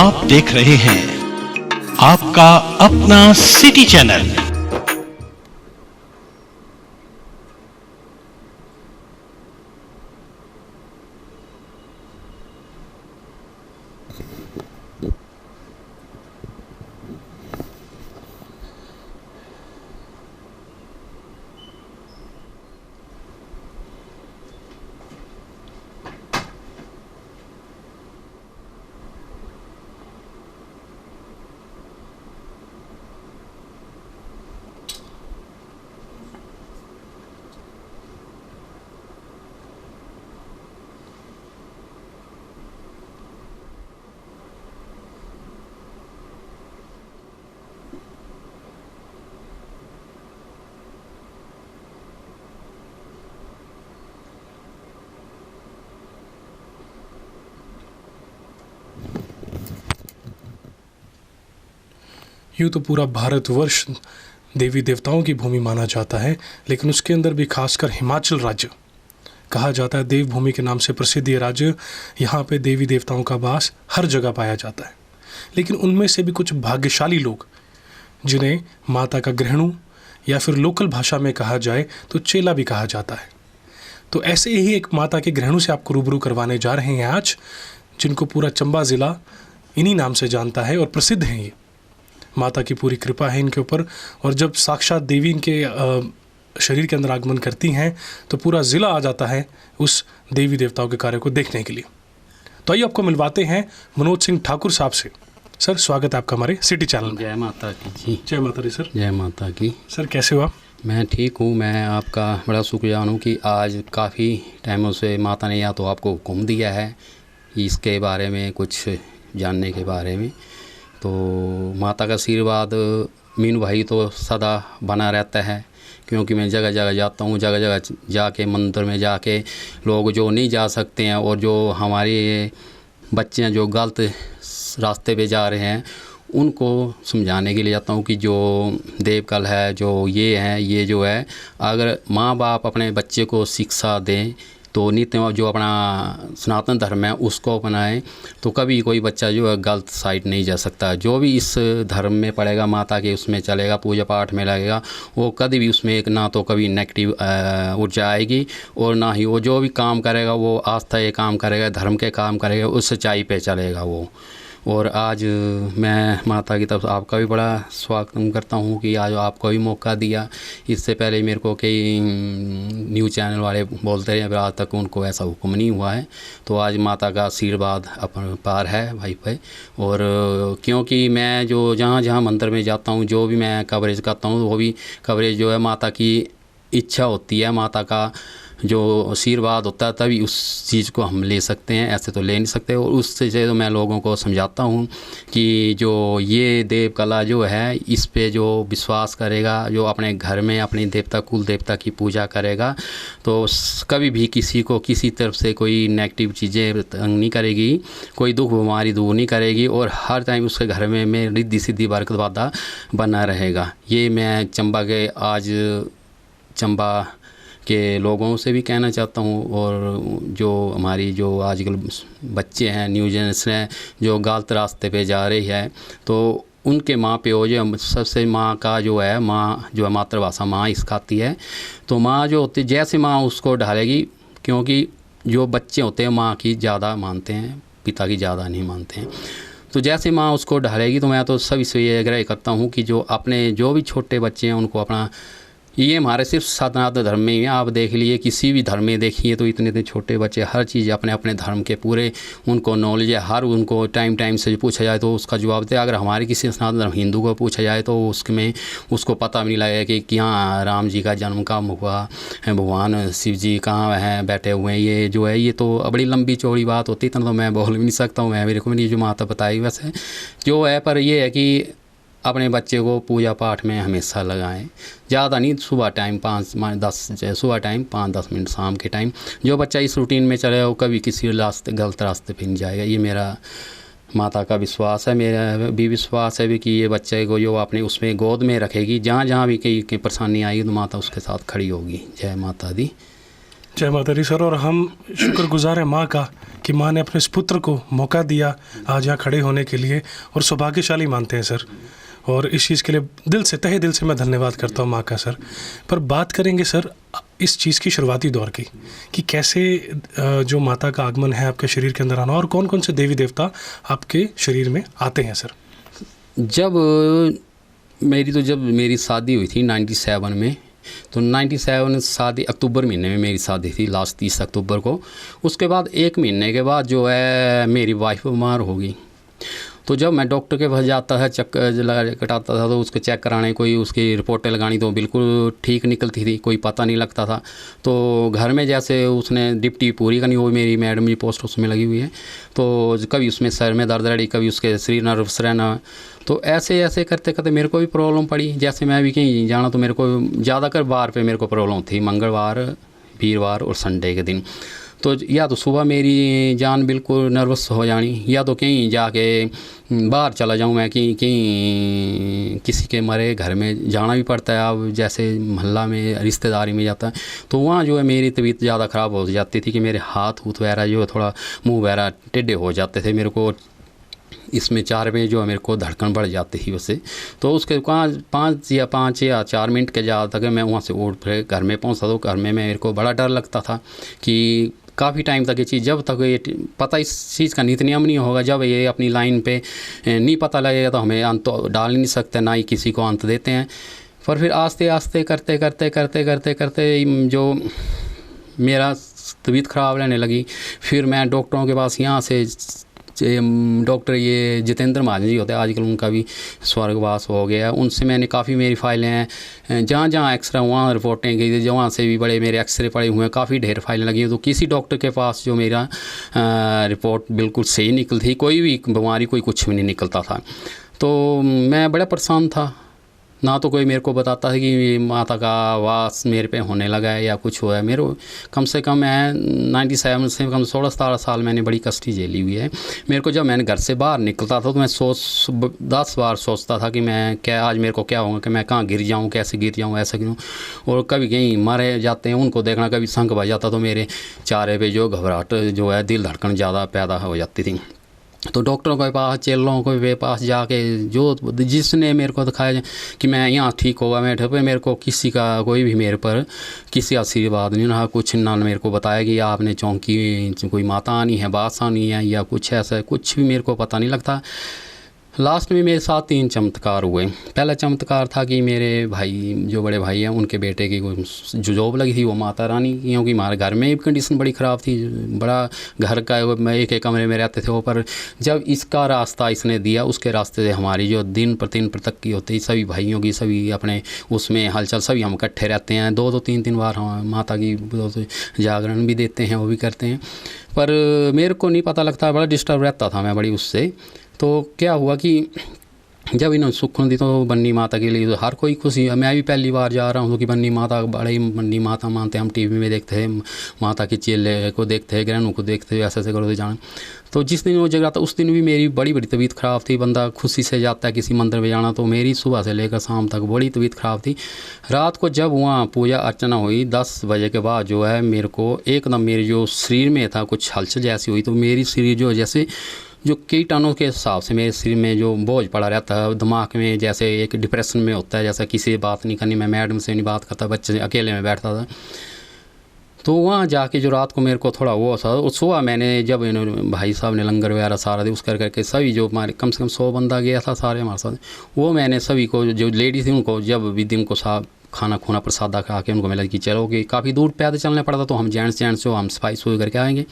आप देख रहे हैं आपका अपना सिटी चैनल। यूँ तो पूरा भारतवर्ष देवी देवताओं की भूमि माना जाता है, लेकिन उसके अंदर भी खासकर हिमाचल राज्य कहा जाता है देवभूमि के नाम से प्रसिद्ध ये राज्य। यहाँ पे देवी देवताओं का वास हर जगह पाया जाता है, लेकिन उनमें से भी कुछ भाग्यशाली लोग जिन्हें माता का गृहणु या फिर लोकल भाषा में कहा जाए तो चेला भी कहा जाता है। तो ऐसे ही एक माता के गृहणु से आपको रूबरू करवाने जा रहे हैं आज, जिनको पूरा चंबा ज़िला इन्हीं नाम से जानता है और प्रसिद्ध हैं। ये माता की पूरी कृपा है इनके ऊपर, और जब साक्षात देवी इनके शरीर के अंदर आगमन करती हैं तो पूरा ज़िला आ जाता है उस देवी देवताओं के कार्य को देखने के लिए। तो आइए आपको मिलवाते हैं मनोज सिंह ठाकुर साहब से। सर, स्वागत है आपका हमारे सिटी चैनल में। जय माता की जी। जय माता दी सर। जय माता की। सर, कैसे हो आप? मैं ठीक हूँ। मैं आपका बड़ा शुक्रगुजार हूँ कि आज काफ़ी टाइमों से माता ने या तो आपको हुक्म दिया है इसके बारे में कुछ जानने के बारे में। तो माता का आशीर्वाद मीनू भाई तो सदा बना रहता है, क्योंकि मैं जगह जगह जाता हूँ। जगह जगह जाके मंदिर में जाके लोग जो नहीं जा सकते हैं और जो हमारे बच्चे हैं जो गलत रास्ते पे जा रहे हैं उनको समझाने के लिए जाता हूँ कि जो देवकल है, जो ये है, ये जो है, अगर माँ बाप अपने बच्चे को शिक्षा दें तो नित्य जो अपना सनातन धर्म है उसको अपनाएं तो कभी कोई बच्चा जो है गलत साइड नहीं जा सकता। जो भी इस धर्म में पड़ेगा, माता के उसमें चलेगा, पूजा पाठ में लगेगा, वो कभी भी उसमें एक ना तो कभी नेगेटिव ऊर्जा आएगी और ना ही वो जो भी काम करेगा वो आस्था ये काम करेगा, धर्म के काम करेगा, उस सच्चाई पे चलेगा वो। और आज मैं माता की तरफ से आपका भी बड़ा स्वागत करता हूँ कि आज आपको भी मौका दिया। इससे पहले मेरे को कई न्यूज़ चैनल वाले बोलते रहे, आज तक उनको ऐसा हुक्म नहीं हुआ है। तो आज माता का आशीर्वाद अपन पार है भाई पे। और क्योंकि मैं जो जहाँ जहाँ मंदिर में जाता हूँ, जो भी मैं कवरेज करता हूँ, वो भी कवरेज जो है माता की इच्छा होती है, माता का जो आशीर्वाद होता है तभी उस चीज़ को हम ले सकते हैं, ऐसे तो ले नहीं सकते। और उससे जो मैं लोगों को समझाता हूँ कि जो ये देव कला जो है इस पे जो विश्वास करेगा, जो अपने घर में अपने देवता कुल देवता की पूजा करेगा, तो कभी भी किसी को किसी तरफ से कोई नेगेटिव चीज़ें तंग नहीं करेगी, कोई दुख बीमारी दूर नहीं करेगी, और हर टाइम उसके घर में रिद्धि सिद्धि बरकत वादा बना रहेगा। ये मैं चंबा के आज चंबा के लोगों से भी कहना चाहता हूँ। और जो हमारी जो आजकल बच्चे हैं, न्यू जनरेशन है, जो गलत रास्ते पे जा रही है, तो उनके माँ पे हो जो सबसे माँ का जो है, माँ जो है मातृभाषा माँ ही सिखाती है। तो माँ जो होती है जैसे माँ उसको ढालेगी, क्योंकि जो बच्चे होते हैं माँ की ज़्यादा मानते हैं, पिता की ज़्यादा नहीं मानते हैं। तो जैसे माँ उसको ढालेगी, तो मैं तो सभी से ये आग्रह करता हूँ कि जो अपने जो भी छोटे बच्चे हैं उनको अपना, ये हमारे सिर्फ सनातन धर्म में ही है, आप देख लिए किसी भी धर्म में देखिए तो इतने छोटे बच्चे हर चीज़ अपने अपने धर्म के पूरे उनको नॉलेज है, हर उनको टाइम टाइम से पूछा जाए तो उसका जवाब दे। अगर हमारे किसी सनातन धर्म हिंदू को पूछा जाए तो उसमें उसको पता भी नहीं लगेगा कि क्या राम जी का जन्म कब हुआ है, भगवान शिव जी कहाँ हैं बैठे हुए हैं। ये जो है ये तो बड़ी लंबी चौड़ी बात होती, इतना तो मैं बोल भी नहीं सकता हूँ, मैं मेरे को नहीं जो माता बताई वैसे जो है। पर ये है कि अपने बच्चे को पूजा पाठ में हमेशा लगाएं, ज़्यादा नहीं, सुबह टाइम 5-10 सुबह टाइम 5-10 मिनट, शाम के टाइम। जो बच्चा इस रूटीन में चले वो कभी किसी गलत रास्ते पे नहीं जाएगा। ये मेरा माता का विश्वास है, मेरा भी विश्वास है भी कि ये बच्चे को जो अपने उसमें गोद में रखेगी, जहाँ जहाँ भी कहीं परेशानी आएगी तो माता उसके साथ खड़ी होगी। जय माता दी। जय माता दी सर। और हम शुक्रगुजार हैं माँ का कि माँ ने अपने इस पुत्र को मौका दिया आज यहाँ खड़े होने के लिए, और सौभाग्यशाली मानते हैं सर। और इस चीज़ के लिए दिल से, तहे दिल से मैं धन्यवाद करता हूँ माँ का सर। पर बात करेंगे सर इस चीज़ की शुरुआती दौर की, कि कैसे जो माता का आगमन है आपके शरीर के अंदर आना, और कौन कौन से देवी देवता आपके शरीर में आते हैं सर। जब मेरी शादी हुई थी 97 में, तो 97 शादी अक्टूबर महीने में मेरी शादी थी, लास्ट 30 अक्टूबर को। उसके बाद 1 महीने के बाद जो है मेरी वाइफ बीमार हो गई। तो जब मैं डॉक्टर के पास जाता था, चक्कर कटाता था, तो उसके चेक कराने, कोई उसकी रिपोर्टें लगानी, तो बिल्कुल ठीक निकलती थी, कोई पता नहीं लगता था। तो घर में जैसे उसने ड्यूटी पूरी करनी हो, मेरी मैडम जी पोस्ट उसमें लगी हुई है, तो कभी उसमें सर में दर्द रही, कभी उसके शरीर नर्वस रहना। तो ऐसे ऐसे करते करते मेरे को भी प्रॉब्लम पड़ी। जैसे मैं भी कहीं जाना तो मेरे को ज़्यादातर बार पे मेरे को प्रॉब्लम थी, मंगलवार, वीरवार और संडे के दिन। तो या तो सुबह मेरी जान बिल्कुल नर्वस हो जानी, या तो कहीं जाके बाहर चला जाऊं मैं, कहीं किसी के मरे घर में जाना भी पड़ता है। अब जैसे मोहल्ला में रिश्तेदारी में जाता है, तो वहाँ जो है मेरी तबीयत ज़्यादा ख़राब हो जाती थी कि मेरे हाथ वगैरह जो है थोड़ा मुँह वगैरह टेढ़े हो जाते थे। मेरे को इसमें 4 में जो है मेरे को धड़कन बढ़ जाती थी उससे। तो उसके 5 या 4 मिनट के ज़्यादा तक मैं वहाँ से उठ फिर घर में पहुँचता, तो घर में मेरे को बड़ा डर लगता था कि काफ़ी टाइम तक ये चीज़, जब तक ये पता इस चीज़ का नीति नियम नहीं होगा, जब ये अपनी लाइन पे नहीं पता लगेगा तो हमें अंत तो डाल नहीं सकते, ना ही किसी को अंत देते हैं। पर फिर आस्ते आस्ते करते करते करते करते करते जो मेरा तबीयत ख़राब रहने लगी। फिर मैं डॉक्टरों के पास, यहाँ से डॉक्टर ये जितेंद्र महाजन जी होते हैं, आजकल उनका भी स्वर्गवास हो गया, उनसे मैंने काफ़ी, मेरी फाइलें हैं, जहाँ जहाँ एक्सरे वहाँ रिपोर्टें गई थी, वहाँ से भी बड़े मेरे एक्सरे पड़े हुए हैं, काफ़ी ढेर फाइलें लगी हैं। तो किसी डॉक्टर के पास जो मेरा रिपोर्ट बिल्कुल सही निकलती थी, कोई भी बीमारी कोई कुछ भी नहीं निकलता था। तो मैं बड़ा परेशान था, ना तो कोई मेरे को बताता है कि माता का वास मेरे पे होने लगा है या कुछ हुआ है। मेरे कम से कम मैं 97 से कम 16-17 साल मैंने बड़ी कष्टी झेली हुई है। मेरे को जब मैंने घर से बाहर निकलता था तो मैं 10 बार सोचता था कि मैं क्या, आज मेरे को क्या होगा, कि मैं कहाँ गिर जाऊँ, कैसे गिर जाऊँ, ऐसा क्यों। और कभी कहीं मारे जाते हैं उनको देखना, कभी संक बज जाता तो मेरे चेहरे पे जो घबराहट जो है, दिल धड़कन ज़्यादा पैदा हो जाती थी। तो डॉक्टरों के पास, चेलों के पास जाके जो जिसने मेरे को दिखाया कि मैं यहाँ ठीक होगा, मैं पे मेरे को किसी का कोई भी मेरे पर किसी आशीर्वाद नहीं रहा, कुछ ना मेरे को बताया कि आपने चौंकी कोई माता आनी है, बास आनी है या कुछ ऐसा, कुछ भी मेरे को पता नहीं लगता। लास्ट में मेरे साथ 3 चमत्कार हुए। पहला चमत्कार था कि मेरे भाई, जो बड़े भाई हैं, उनके बेटे की कोई जो जॉब लगी थी वो माता रानी, क्योंकि हमारे घर में कंडीशन बड़ी ख़राब थी, बड़ा घर का मैं एक कमरे में रहते थे वो। पर जब इसका रास्ता इसने दिया, उसके रास्ते से हमारी जो दिन प्रतिदिन तरक्की होती, सभी भाइयों की, सभी अपने उसमें हलचल, सभी हम इकट्ठे रहते हैं। 2-2 3-3 बार हम माता की जागरण भी देते हैं, वो भी करते हैं। पर मेरे को नहीं पता लगता, बड़ा डिस्टर्ब रहता था मैं बड़ी उससे। तो क्या हुआ कि जब इन्होंने सुखन दी तो बन्नी माता के लिए तो हर कोई खुशी है। मैं भी पहली बार जा रहा हूँ कि बन्नी माता, बड़े ही बन्नी माता मानते हैं, हम टीवी में देखते हैं, माता के चेले को देखते हैं, ग्रहणों को देखते हैं, ऐसे ऐसे करो जाना। तो जिस दिन वो जगह था उस दिन भी मेरी बड़ी बड़ी तबीयत ख़राब थी। बंदा खुशी से जाता है किसी मंदिर में जाना, तो मेरी सुबह से लेकर शाम तक बड़ी तबीयत ख़राब थी। रात को जब वहाँ पूजा अर्चना हुई 10 बजे के बाद जो है, मेरे को एकदम मेरे जो शरीर में था कुछ हलचल जैसी हुई। तो मेरी शरीर जो जैसे जो कीटाणु के हिसाब से मेरे शरीर में जो बोझ पड़ा रहता है, दिमाग में जैसे एक डिप्रेशन में होता है, जैसा किसी से बात नहीं करनी, मैं मैडम से नहीं बात करता, बच्चे अकेले में बैठता था। तो वहाँ जाके जो रात को मेरे को थोड़ा वो था, उस सुबह मैंने जब इन्होंने भाई साहब ने लंगर वगैरह सारा दिवस कर करके सभी जो हमारे कम से कम 100 बंदा गया था सारे हमारे साथ, वो मैंने सभी को जो लेडीज़ थी उनको जब विधि उनको साहब खाना खूना प्रसादा खा के उनको मिला कि चलो कि काफ़ी दूर पैदल चलना पड़ता, तो हम जेंट्स हो, हम सफाई सुई करके आएंगे।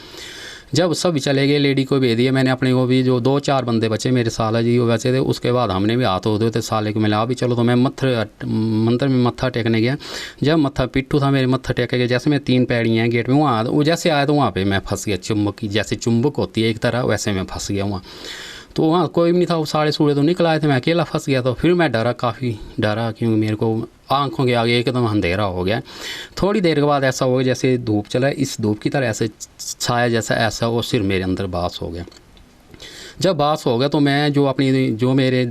जब सब चले गए, लेडी को भेज दिया मैंने, अपने को भी जो 2-4 बंदे बचे मेरे साला जी वो बचे थे। उसके बाद हमने भी हाथ धोते थे, साले को मिला भी चलो। तो मैं मंदिर में मत्था टेकने गया। जब मत्था पिट्ठू था मेरे मत्था टेके गया, जैसे मैं 3 पैड़ियाँ हैं गेट में, वहाँ वो जैसे आया तो वहाँ पे मैं फंस गया। चुम्बक की जैसे चुम्बक होती है एक तरह, वैसे मैं फंस गया वहाँ। तो वहाँ कोई भी नहीं था, वो साढ़े सूढ़े तो निकल आए थे, मैं अकेला फंस गया। तो फिर मैं डरा, काफ़ी डरा, क्योंकि मेरे को आंखों के आगे एकदम अंधेरा हो गया। थोड़ी देर के बाद ऐसा हो गया जैसे धूप चला, इस धूप की तरह ऐसे छाया जैसा ऐसा वो सिर मेरे अंदर बास हो गया। जब बात हो गया तो मैं जो मेरे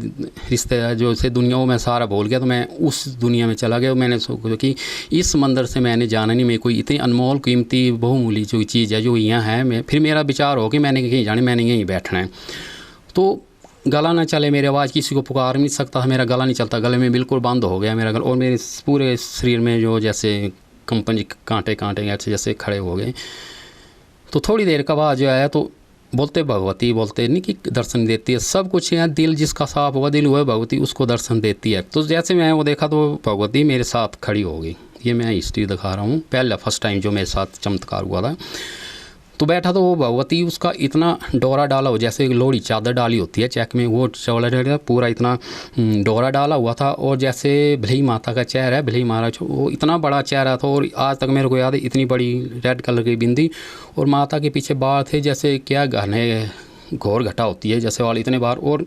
रिश्तेदार जो से दुनिया वो मैं सारा भूल गया, तो मैं उस दुनिया में चला गया। मैंने सोचा कि इस मंदिर से मैंने जाना नहीं, मैं कोई इतनी अनमोल कीमती बहुमूल्य जो चीज़ है जो यहाँ है, फिर मेरा विचार हो कि मैंने कहीं जाना, मैंने यहीं बैठना है। तो गला ना चले, मेरी आवाज़ किसी को पुकार नहीं सकता, मेरा गला नहीं चलता, गले में बिल्कुल बंद हो गया मेरा गला, और मेरे पूरे शरीर में जो जैसे कंपनी कांटे ऐसे जैसे खड़े हो गए। तो थोड़ी देर का बाद जो आया तो बोलते भगवती, बोलते नहीं कि दर्शन देती है सब कुछ है, दिल जिसका साफ होगा दिल हुआ भगवती उसको दर्शन देती है। तो जैसे मैं वो देखा तो भगवती मेरे साथ खड़ी हो गई। ये मैं हिस्ट्री दिखा रहा हूँ, पहला फर्स्ट टाइम जो मेरे साथ चमत्कार हुआ था। तो बैठा तो वो भगवती उसका इतना डोरा डाला हो, जैसे लोहड़ी चादर डाली होती है चेक में, वो चौड़ा पूरा इतना डोरा डाला हुआ था। और जैसे भली माता का चेहरा है, भली महाराज वो इतना बड़ा चेहरा था, और आज तक मेरे को याद है इतनी बड़ी रेड कलर की बिंदी, और माता के पीछे बाल थे जैसे क्या घने घोर घटा होती है जैसे वाली इतने बार। और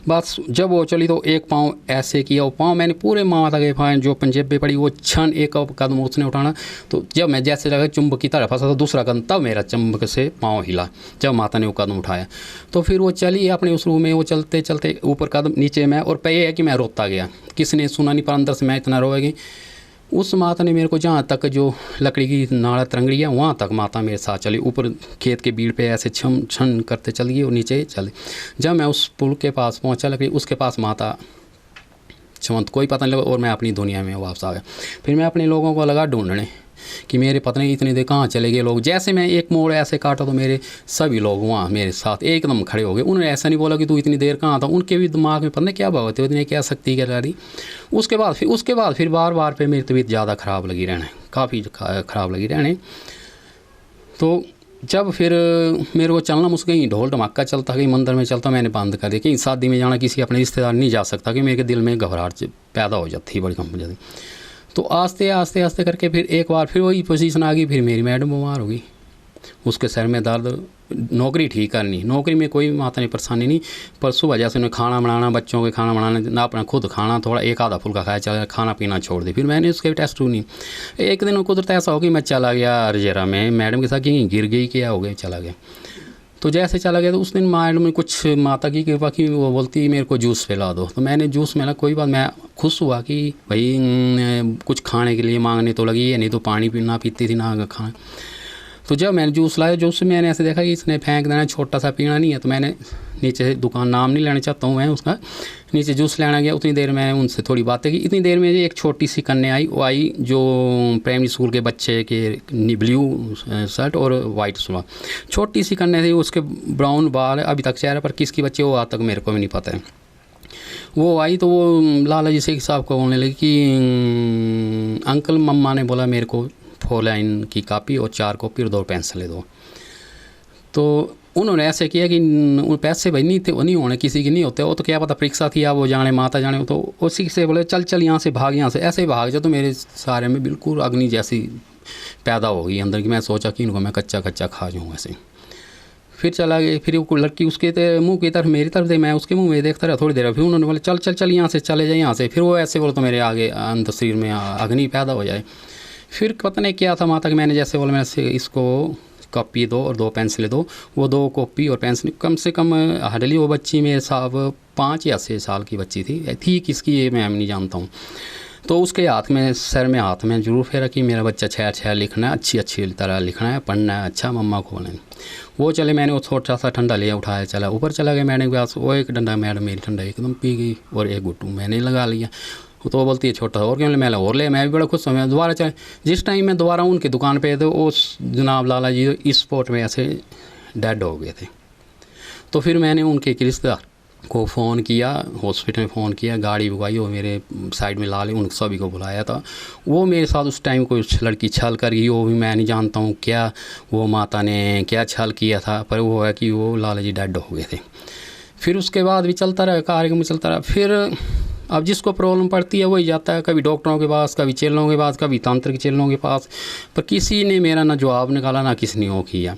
बस जब वो चली तो एक पाँव ऐसे किया, वो पाँव मैंने पूरे माता के पाँव जो पंजेबे पड़ी वो क्षण एक कदम उसने उठाना, तो जब मैं जैसे लगा चुंबक की तरह फंसा था दूसरा कदम, तब मेरा चुंबक से पाँव हिला जब माता ने वो कदम उठाया। तो फिर वो चली अपने उस रूम में, वो चलते चलते ऊपर कदम नीचे मैं, और पे है कि मैं रोता गया, किसी ने सुना नहीं, पर अंदर से मैं इतना रोएगी। उस माता ने मेरे को जहाँ तक जो लकड़ी की नाड़ा तरंगड़ी है वहाँ तक माता मेरे साथ चली, ऊपर खेत के बीड़ पे ऐसे छम छन करते चल गई और नीचे चली। जब मैं उस पुल के पास पहुँचा लकड़ी उसके पास माता चमंत कोई पता नहीं लगा, और मैं अपनी दुनिया में वापस आ गया। फिर मैं अपने लोगों को लगा ढूंढने कि मेरे पता नहीं इतनी देर कहाँ चले गए लोग। जैसे मैं एक मोड़ ऐसे काटा तो मेरे सभी लोग वहाँ मेरे साथ एकदम खड़े हो गए। उन्होंने ऐसा नहीं बोला कि तू इतनी देर कहाँ था, उनके भी दिमाग में पता नहीं क्या बात है, उन्हें क्या शक्ति क्या रही। उसके बाद फिर बार पे मेरी तबीयत ज़्यादा ख़राब लगी रहने, काफ़ी ख़राब लगी रहने। तो जब फिर मेरे को चलना मुझसे कहीं ढोल धमाका चलता, कहीं मंदिर में चलता, मैंने बंद कर दिया। कहीं शादी में जाना किसी अपने रिश्तेदार नहीं जा सकता कि मेरे दिल में घबराहट पैदा हो जाती बड़ी कंपनी। तो आस्ते करके फिर एक बार फिर वही पोजीशन आ गई, फिर मेरी मैडम बीमार हो गई, उसके सर में दर्द, नौकरी ठीक करनी, नौकरी में कोई माता नहीं परेशानी नहीं, पर सुबह जैसे उन्हें खाना बनाना, बच्चों के खाना बनाना, ना अपना खुद खाना, थोड़ा एक आधा फुल्का खाया चला, खाना पीना छोड़ दी। फिर मैंने उसके टेस्ट नहीं। एक दिन कुदरत ऐसा हो कि मैं चला गया रजेरा में मैडम के साथ, कहीं गिर गई क्या हो गया, चला गया। तो जैसे चला गया तो उस दिन मैडम में कुछ माता की कृपा की, वो बोलती मेरे को जूस पिला दो। तो मैंने जूस मिला, कोई बात, मैं खुश हुआ कि भाई कुछ खाने के लिए मांगने तो लगी है, नहीं तो पानी ना पीती थी ना खाना। तो जब मैंने जूस लाया, जूस मैंने ऐसे देखा कि इसने फेंक देना, छोटा सा पीना नहीं है। तो मैंने नीचे दुकान नाम नहीं लेना चाहता हूँ मैं उसका, नीचे जूस लेना गया। उतनी देर में उनसे थोड़ी बातें की, इतनी देर में एक छोटी सी कन्या आई, वो आई जो प्राइमरी स्कूल के बच्चे के ब्लू शर्ट और वाइट सुबह, छोटी सी कन्या थी, उसके ब्राउन बाल अभी तक चेहरे पर, किसकी बच्चे वो आज तक मेरे को भी नहीं पता है। वो आई तो वो लाला जी से साहब को बोलने लगी कि अंकल मम्मा ने बोला मेरे को 4 लाइन की कापी और 4 कॉपी और 2 पेंसिलें दो। तो उन्होंने ऐसे किया कि पैसे भाई नहीं थे, वो नहीं होने, किसी की नहीं होते, वो तो क्या पता परीक्षा थी, आप वो जाने माता जाने। तो उसी से बोले चल यहाँ से भाग, यहाँ से ऐसे भाग जा। तो मेरे सारे में बिल्कुल अग्नि जैसी पैदा हो गई अंदर की। मैं सोचा कि इनको मैं कच्चा खा जाऊँ ऐसे। फिर चला गया, फिर वो लड़की उसके मुंह की तरफ मेरी तरफ से, मैं उसके मुंह में देखता रहा थोड़ी देर। फिर उन्होंने बोले चल यहाँ से चले जाए यहाँ से। फिर वो ऐसे बोले तो मेरे आगे अंदर शरीर में अग्नि पैदा हो जाए। फिर पता नहीं क्या था माता कि मैंने जैसे बोला मैं इसको कॉपी दो और 2 पेंसिलें दो। वो 2 कॉपी और पेंसिल कम से कम हार्डली वो बच्ची मेरे साहब 5 या 6 साल की बच्ची थी किसकी ये मैं नहीं जानता हूँ। तो उसके हाथ में सर में हाथ में जरूर फेरा कि मेरा बच्चा 6 लिखना है, अच्छी तरह लिखना है, पढ़ना है, अच्छा मम्मा को बोलें। वो चले, मैंने वो छोटा सा ठंडा लिया, उठाया, चला ऊपर चला गया मैडम के पास। वो एक डंडा मैडम मेरी ठंडा एकदम पी गई और एक गुट्टू मैंने लगा लिया। तो वो बोलती है छोटा और क्यों, मैं और ले। मैं भी बड़ा खुश हूँ। मैं दोबारा चले, जिस टाइम मैं दोबारा उनकी दुकान पे थे उस जनाब लाला जी इस स्पॉट में ऐसे डेड हो गए थे। तो फिर मैंने उनके एक रिश्तेदार को फ़ोन किया, हॉस्पिटल में फ़ोन किया, गाड़ी बुलाई, वो मेरे साइड में ला ले, उन सभी को बुलाया था। वो मेरे साथ उस टाइम कोई लड़की छल कर गई, वो भी मैं नहीं जानता हूँ क्या वो माता ने क्या छल किया था, पर वो है कि वो लाला जी डेड हो गए थे। फिर उसके बाद भी चलता रहा, कार्यक्रम चलता रहा। फिर अब जिसको प्रॉब्लम पड़ती है वही जाता है, कभी डॉक्टरों के पास, कभी चेलों के पास, कभी तांत्रिक चेलों के पास, पर किसी ने मेरा ना जवाब निकाला ना किसी ने वो किया।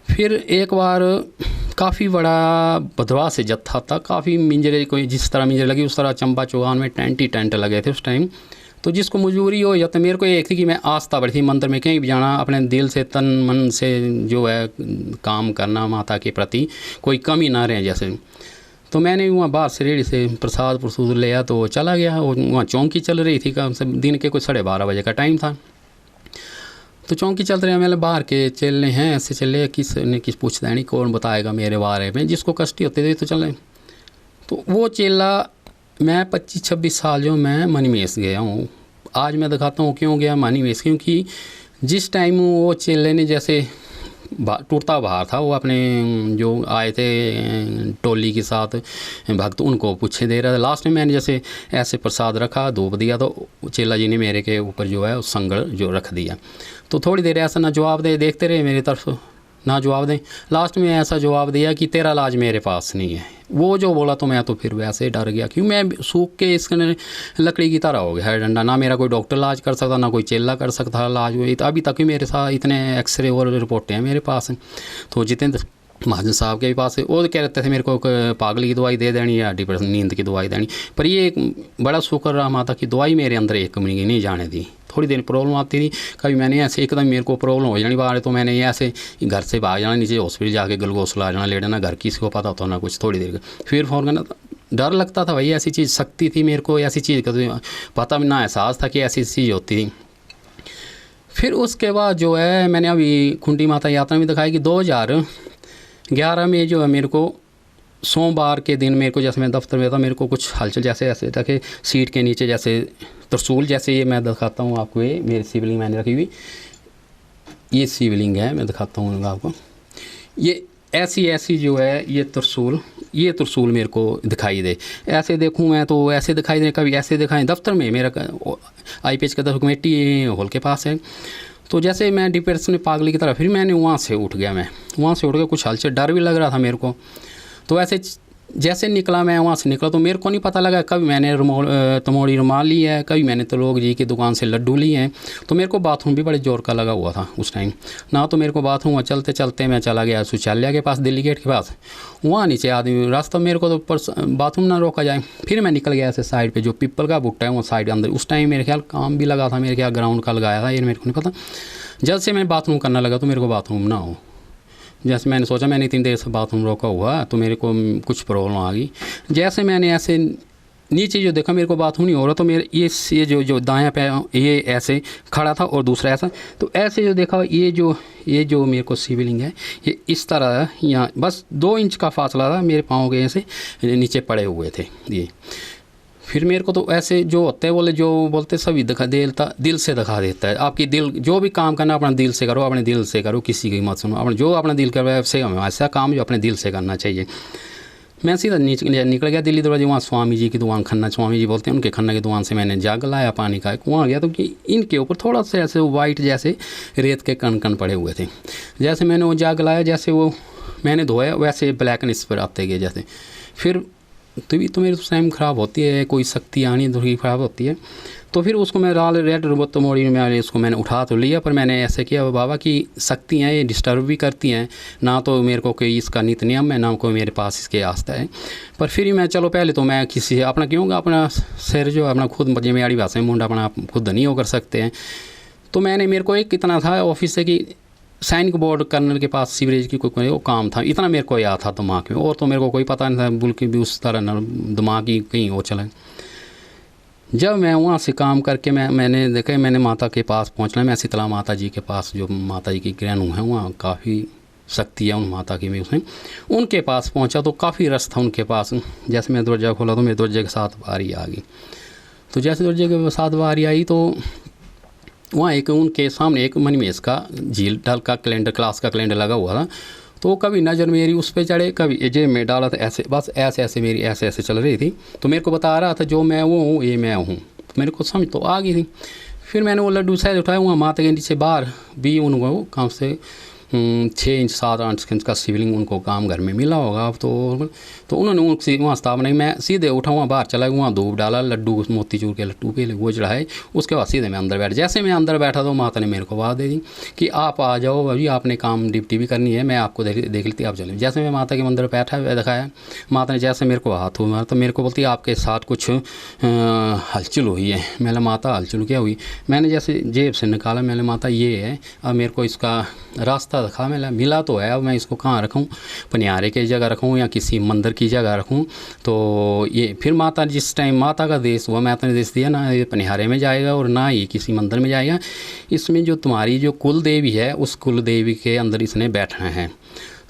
फिर एक बार काफ़ी बड़ा भद्रवाह से जत्था था, काफ़ी मिंजरे, कोई जिस तरह मिंजरे लगी उस तरह चंबा चौहान में टेंट लगे थे उस टाइम। तो जिसको मजबूरी हो या तो मेरे को एक थी कि मैं आस्था बढ़ी थी मंदिर में कहीं भी जाना, अपने दिल से तन मन से जो है काम करना माता के प्रति, कोई कमी ना रहे जैसे। तो मैंने वहाँ बाहर से रेडी से प्रसाद लिया तो चला गया। और वहाँ चौंकी चल रही थी, कम से दिन के कुछ 12:30 बजे का टाइम था। तो चौंकी चल रहे हैं, मैंने बाहर के चले हैं ऐसे चले, किस ने किस पूछता नहीं, कौन बताएगा मेरे बारे में, जिसको कष्टी होते थे तो चले। तो वो चेला मैं 25-26 साल जो मैं मनीमेश गया हूँ। आज मैं दिखाता हूँ क्यों गया मनीमेश, क्योंकि जिस टाइम वो चेले ने जैसे टूटता बाहर था, वो अपने जो आए थे टोली के साथ भक्त उनको पूछे दे रहा था। लास्ट में मैंने जैसे ऐसे प्रसाद रखा, धूप दिया, तो चेला जी ने मेरे के ऊपर जो है संगड़ जो रख दिया। तो थोड़ी देर ऐसा ना जवाब दे, देखते रहे मेरी तरफ, ना जवाब दें। लास्ट में ऐसा जवाब दिया कि तेरा इलाज मेरे पास नहीं है। वो जो बोला तो मैं तो फिर वैसे डर गया, क्यों मैं सूख के इसके लकड़ी की तरह हो गया है डंडा। ना मेरा कोई डॉक्टर इलाज कर सकता, ना कोई चेला कर सकता इलाज। अभी तक ही मेरे साथ इतने एक्सरे और रिपोर्टें हैं मेरे पास। तो जितेंद्र महाजन साहब के भी पास है, वो कह रहे थे मेरे को पागल की दवाई दे देनी या डिप्रेशन नींद की दवाई देनी, पर ये बड़ा शुक्र रहा माता की दवाई मेरे अंदर एक कमी नहीं जाने दी। थोड़ी देर प्रॉब्लम आती थी, कभी मैंने ऐसे एकदम मेरे को प्रॉब्लम हो जानी बाहर, तो मैंने ऐसे घर से भाग जाना, नीचे हॉस्पिटल जाके ग्लूकोज ला जाना, ले जाना, घर किसी को पता होता ना कुछ। थोड़ी देर फिर फ़ोन करना, डर लगता था भाई, ऐसी चीज़ शक्ति थी मेरे को, ऐसी चीज़ का पता भी ना, एहसास था कि ऐसी चीज़ होती थी। फिर उसके बाद जो है मैंने अभी खुंडी माता यात्रा में दिखाई कि 2011 में जो है मेरे को सोमवार के दिन मेरे को, जैसे मैं दफ्तर में था, मेरे को कुछ हलचल जैसे ऐसे था कि सीट के नीचे जैसे त्रिशूल जैसे, ये मैं दिखाता हूँ आपको, ये मेरी शिवलिंग मैंने रखी हुई, ये शिवलिंग है, मैं दिखाता हूँ आपको। ये ऐसी जो है ये त्रिशूल मेरे को दिखाई दे, ऐसे देखूँ मैं तो ऐसे दिखाई दे, कभी ऐसे दिखाएं। दफ्तर में मेरा IPH का कमेटी हॉल के पास है। तो जैसे मैं डिप्रेशन में पागली की तरह, फिर मैंने वहाँ से उठ गया, कुछ हलचल, डर भी लग रहा था मेरे को। तो ऐसे जैसे निकला, मैं वहाँ से निकला तो मेरे को नहीं पता लगा, कभी मैंने तमोड़ी रुमाल ली है, कभी मैंने त्रिलोक जी की दुकान से लड्डू लिए हैं। तो मेरे को बाथरूम भी बड़े ज़ोर का लगा हुआ था उस टाइम ना, तो मेरे को बाथरूम चलते चलते मैं चला गया शौचालय के पास, दिल्ली गेट के पास। वहाँ नीचे आदमी रास्ता, मेरे को तो बाथरूम ना रोका जाए। फिर मैं निकल गया ऐसे साइड पर, जो पीपल का बुट्टा है वो साइड अंदर। उस टाइम मेरे ख्याल काम भी लगा था, मेरे ख्याल ग्राउंड का लगाया था, ये मेरे को नहीं पता। जब से मैं बाथरूम करने लगा तो मेरे को बाथरूम ना हो, जैसे मैंने सोचा, मैंने इतनी देर से बाथरूम रोका हुआ तो मेरे को कुछ प्रॉब्लम आ गई। जैसे मैंने ऐसे नीचे जो देखा, मेरे को बाथरूम नहीं हो रहा, तो मेरे ये जो दायां पैर ये ऐसे खड़ा था और दूसरा ऐसा, तो ऐसे जो देखा, ये जो मेरे को शिवलिंग है ये इस तरह यहाँ बस 2 इंच का फासला था, मेरे पाँव के ऐसे नीचे पड़े हुए थे ये। फिर मेरे को तो ऐसे जो होते हैं जो बोलते सभी दिल से दिखा देता है। आपकी दिल जो भी काम करना अपना दिल से करो, अपने दिल से करो, किसी की मत सुनो, अपना जो अपना दिल कर रहा है वैसे ऐसा काम जो अपने दिल से करना चाहिए। मैं सीधा निकल गया दिल्ली दरवाजे, वहाँ स्वामी जी की दुकान, खन्ना स्वामी जी बोलते हैं, उनके खन्ना की दुकान से मैंने जग लाया पानी का, वहाँ गया तो कि इनके ऊपर थोड़ा सा ऐसे वाइट जैसे रेत के कण पड़े हुए थे। जैसे मैंने वो जग लाया, जैसे वो मैंने धोया, वैसे ब्लैकनेस पर आते गए जैसे। फिर तो मेरी टाइम ख़राब होती है, कोई शक्ति आनी थोड़ी ख़राब होती है। तो फिर उसको मैं रेड तमोड़ी में उसको मैंने उठा तो लिया, पर मैंने ऐसे किया, बाबा की शक्तियाँ ये डिस्टर्ब भी करती हैं ना, तो मेरे को कोई इसका नित नियम है ना कोई मेरे पास इसके आस्था है। पर फिर मैं चलो पहले तो मैं किसी अपना क्यों अपना सिर जो अपना खुद मेरी भाषा में मुंडा अपना खुद नहीं हो कर सकते हैं। तो मेरे को एक कितना था ऑफिस से कि सैनिक बोर्ड कर्नल के पास सीवरेज की कोई वो काम था, इतना मेरे को याद था दिमाग में, और तो मेरे को कोई पता नहीं था, बल्कि भी उस तरह दिमाग ही कहीं हो चला। जब मैं वहाँ से काम करके मैंने देखा, मैंने माता के पास पहुँचना, मैं शीतला माता जी के पास, जो माता जी की ग्रहणु है, वहाँ काफ़ी शक्ति है उन माता की में, उसमें उनके पास पहुँचा तो काफ़ी रस था उनके पास। जैसे मैं दरवाजा खोला तो मेरे दरवाजे के साथ बारी आ गई। तो जैसे दरवाजे के साथ बारी आई तो वहाँ एक उनके सामने एक मनीमेश का झील ढल का कैलेंडर, क्लास का कैलेंडर लगा हुआ था। तो कभी नज़र मेरी उस पर चढ़े, कभी जेब में डाला था, ऐसे बस ऐसे मेरी ऐसे चल रही थी। तो मेरे को बता रहा था जो मैं वो हूँ ये मैं हूँ, मेरे को समझ तो आ गई थी। फिर मैंने वो लड्डू शायद उठाया, वहाँ माता के नीचे बाहर भी उनको कम से 6 इंच 7-8 इंच का शिवलिंग उनको काम घर में मिला होगा। तो उन्होंने उनसे वहाँ स्थापना की। मैं सीधे उठा वहाँ बाहर चला गया, वहाँ धूप डाला, लड्डू मोतीचूर के लड्डू पे वो चढ़ाए, उसके बाद सीधे मैं अंदर बैठ। जैसे मैं अंदर बैठा तो माता ने मेरे को आवाज़ दे दी कि आप आ जाओ, अभी आपने काम ड्यूटी भी करनी है, मैं आपको देख लेती, आप चले। जैसे मैं माता के मंदिर बैठा दिखाया, माता ने जैसे मेरे को हाथ हुआ तो मेरे को बोलती आपके साथ कुछ हलचल हुई है। मैंने माता हलचल क्या हुई? मैंने जैसे जेब से निकाला, मैंने माता ये है, अब मेरे को इसका रास्ता दिखा। मैंने मिला तो है, अब मैं इसको कहाँ रखूँ, पनियारे की जगह रखूँ या किसी मंदिर की जगह रखूँ? तो ये फिर माता जिस टाइम माता का देश हुआ, माता ने देश दिया ना ये पनिहारे में जाएगा और ना ही किसी मंदिर में जाएगा, इसमें जो तुम्हारी जो कुल देवी है उस कुल देवी के अंदर इसने बैठना है।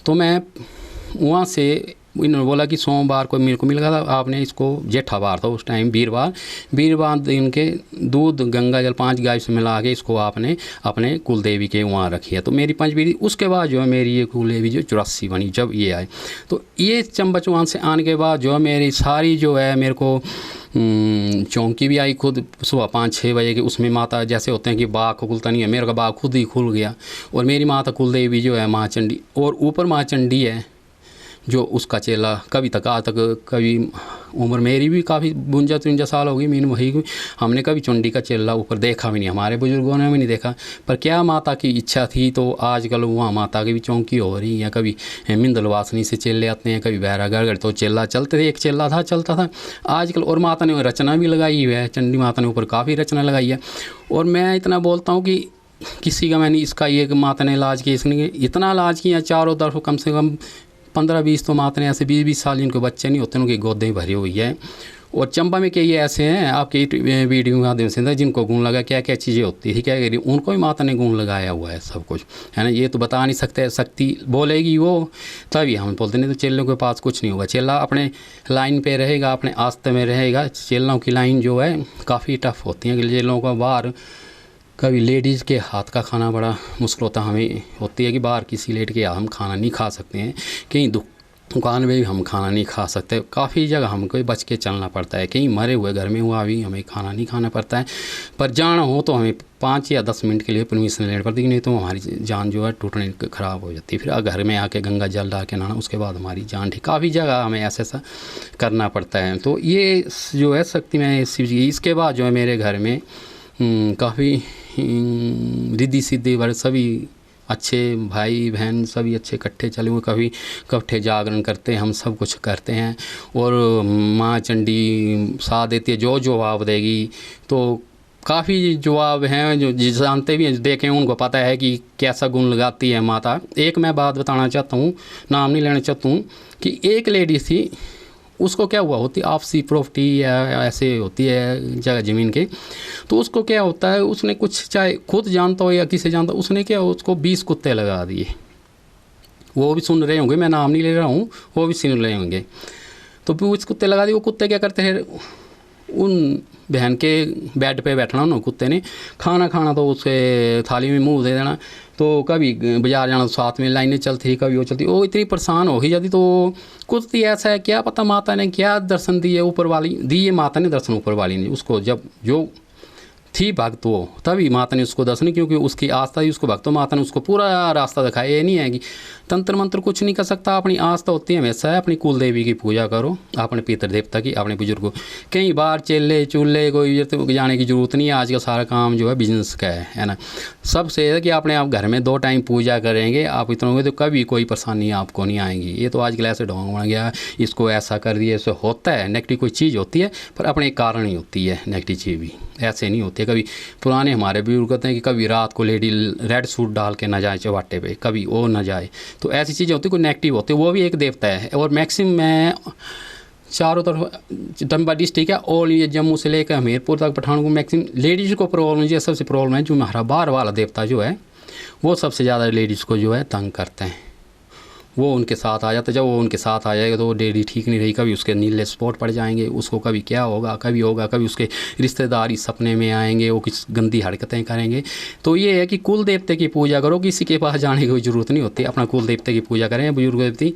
तो मैं वहाँ से इन्होंने बोला कि सोमवार को मेरे को मिल गया था, आपने इसको जेठावार था उस टाइम, वीरवार दिन के दूध गंगा जल 5 गाय से मिला के इसको आपने अपने कुल देवी के वहाँ रखी है। तो मेरी 5 पीढ़ी उसके बाद जो है मेरी ये कुल देवी जो 84 बनी जब ये आए। तो ये चंबच वहाँ से आने के बाद जो है मेरी सारी जो है मेरे को चौंकी भी आई खुद सुबह 5-6 बजे के। उसमें माता जैसे होते हैं कि बाग को खुलता नहीं है, मेरे का बाग खुद ही खुल गया। और मेरी माता कुल देवी जो है माँ चंडी, और ऊपर माँ चंडी है जो उसका चेला कभी तक आज तक, कभी उम्र मेरी भी काफ़ी 52-53 साल हो गई, मीन वही हमने कभी चंडी का चेला ऊपर देखा भी नहीं, हमारे बुजुर्गों ने भी नहीं देखा। पर क्या माता की इच्छा थी तो आजकल वहाँ माता की भी चौंकी हो रही है। कभी मिंदल वासनी से चेले आते हैं, कभी बैरागढ़ तो चेला चलते थे, एक चेला था चलता था आजकल। और माता ने रचना भी लगाई है, चंडी माता ने ऊपर काफ़ी रचना लगाई है। और मैं इतना बोलता हूँ कि किसी का मैंने इसका ये माता ने इलाज किया, इसने इतना इलाज किया चारों तरफ, कम से कम 15-20 तो माता ने ऐसे 20-20 साल जिनको बच्चे नहीं होते उनकी गोदें भरी हुई है। और चंबा में कई ऐसे हैं आपके वीडियो के माध्यम से जिनको गुण लगा, क्या क्या चीज़ें होती थी, क्या कह रही, उनको भी माता ने गुण लगाया हुआ है सब कुछ, है ना। ये तो बता नहीं सकते, शक्ति बोलेगी वो तभी हम बोलते, नहीं तो चेलों के पास कुछ नहीं होगा। चेला अपने लाइन पे रहेगा, अपने आस्ते में रहेगा। चेलों की लाइन जो है काफ़ी टफ होती है, चेलों का बाहर कभी लेडीज़ के हाथ का खाना बड़ा मुश्किल होता है। हमें होती है कि बाहर किसी लेडी के हम खाना नहीं खा सकते हैं, कहीं दुकान में भी हम खाना नहीं खा सकते, काफ़ी जगह हमको बच के चलना पड़ता है। कहीं मरे हुए घर में हुआ भी हमें खाना नहीं खाना पड़ता है। पर जाना हो तो हमें 5 या 10 मिनट के लिए परमिशन लेनी पड़ती है, नहीं तो हमारी जान जो है टूटने ख़राब हो जाती है। फिर घर में आके गंगा जल डाल के नहाना, उसके बाद हमारी जान ठीक। काफ़ी जगह हमें ऐसा करना पड़ता है। तो ये जो है शक्ति में शिव जी। इसके बाद जो है मेरे घर में काफ़ी रिद्धि सिद्धि वाले सभी अच्छे भाई बहन सभी अच्छे इकट्ठे चले हुए, कभी इकट्ठे जागरण करते हैं, हम सब कुछ करते हैं। और माँ चंडी साथ देती है, जो जवाब देगी। तो काफ़ी जवाब हैं जो जानते भी हैं, देखें उनको पता है कि कैसा गुण लगाती है माता। एक मैं बात बताना चाहता हूँ, नाम नहीं लेना चाहता हूँ, कि एक लेडी थी, उसको क्या हुआ होती आपसी प्रॉपर्टी या ऐसे होती है जगह ज़मीन के, तो उसको क्या होता है, उसने कुछ चाहे खुद जानता हो या किसी जानता, उसने क्या उसको 20 कुत्ते लगा दिए। वो भी सुन रहे होंगे, मैं नाम नहीं ले रहा हूँ, वो भी सुन रहे होंगे। तो 20 कुत्ते लगा दिए। वो कुत्ते क्या करते हैं, उन बहन के बेड पे बैठना, उन्होंने कुत्ते ने खाना खाना तो उसके थाली में मुंह दे देना। तो कभी बाजार जाना तो साथ में लाइनें चलती, कभी वो चलती, वो इतनी परेशान हो ही जाती। तो कुछ ऐसा है, क्या पता माता ने क्या दर्शन दिए, ऊपर वाली दिए माता ने दर्शन, ऊपर वाली ने उसको जब जो थी भक्त वो, तभी माता ने उसको दर्शन, क्योंकि उसकी आस्था ही उसको भक्त, तो माता ने उसको पूरा रास्ता दिखाया। ये नहीं है कि तंत्र मंत्र कुछ नहीं कर सकता, अपनी आस्था होती है हमेशा है, अपनी कुल देवी की पूजा करो, अपने पितर देवता की, अपने बुजुर्गों। कई बार चेले चूल्हे कोई जाने की ज़रूरत नहीं है, आज का सारा काम जो है बिजनेस का है ना। सबसे है कि अपने आप घर में 2 टाइम पूजा करेंगे, आप इतना होंगे तो कभी कोई परेशानी आपको नहीं आएगी। ये तो आजकल ऐसे ढोंग बन गया, इसको ऐसा कर दिया, ऐसे होता है। नेगेटिव कोई चीज़ होती है पर अपने कारण ही होती है, नेगेटिव चीज़ भी ऐसे नहीं होती है। कभी पुराने हमारे बुजुर्ग कहते हैं कि कभी रात को लेडी रेड सूट डाल के ना जाए चौबाटे पे, कभी वो ना जाए। तो ऐसी चीज़ें होती, कोई नेगेटिव होती है, वो भी एक देवता है। और मैक्सिमम मैं चारों तरफ चंबा डिस्ट्रिक्ट है, और ये जम्मू से लेकर हमीरपुर तक पठानकोट, मैक्सिमम लेडीज़ को प्रॉब्लम है। सबसे प्रॉब्लम है जो हमारा बाहर वाला देवता जो है, वो सबसे ज़्यादा लेडीज़ को जो है तंग करते हैं। वो उनके साथ आ जाता है, जब वो उनके साथ आ जाएगा तो वो लेडी ठीक नहीं रही, कभी उसके नीले स्पॉट पड़ जाएंगे, उसको कभी क्या होगा, कभी होगा, कभी उसके रिश्तेदार इस सपने में आएंगे, वो किस गंदी हरकतें करेंगे। तो ये है कि कुल देवते की पूजा करो, किसी के पास जाने की कोई ज़रूरत नहीं होती, अपना कुल देवते की पूजा करें। बुजुर्ग देवती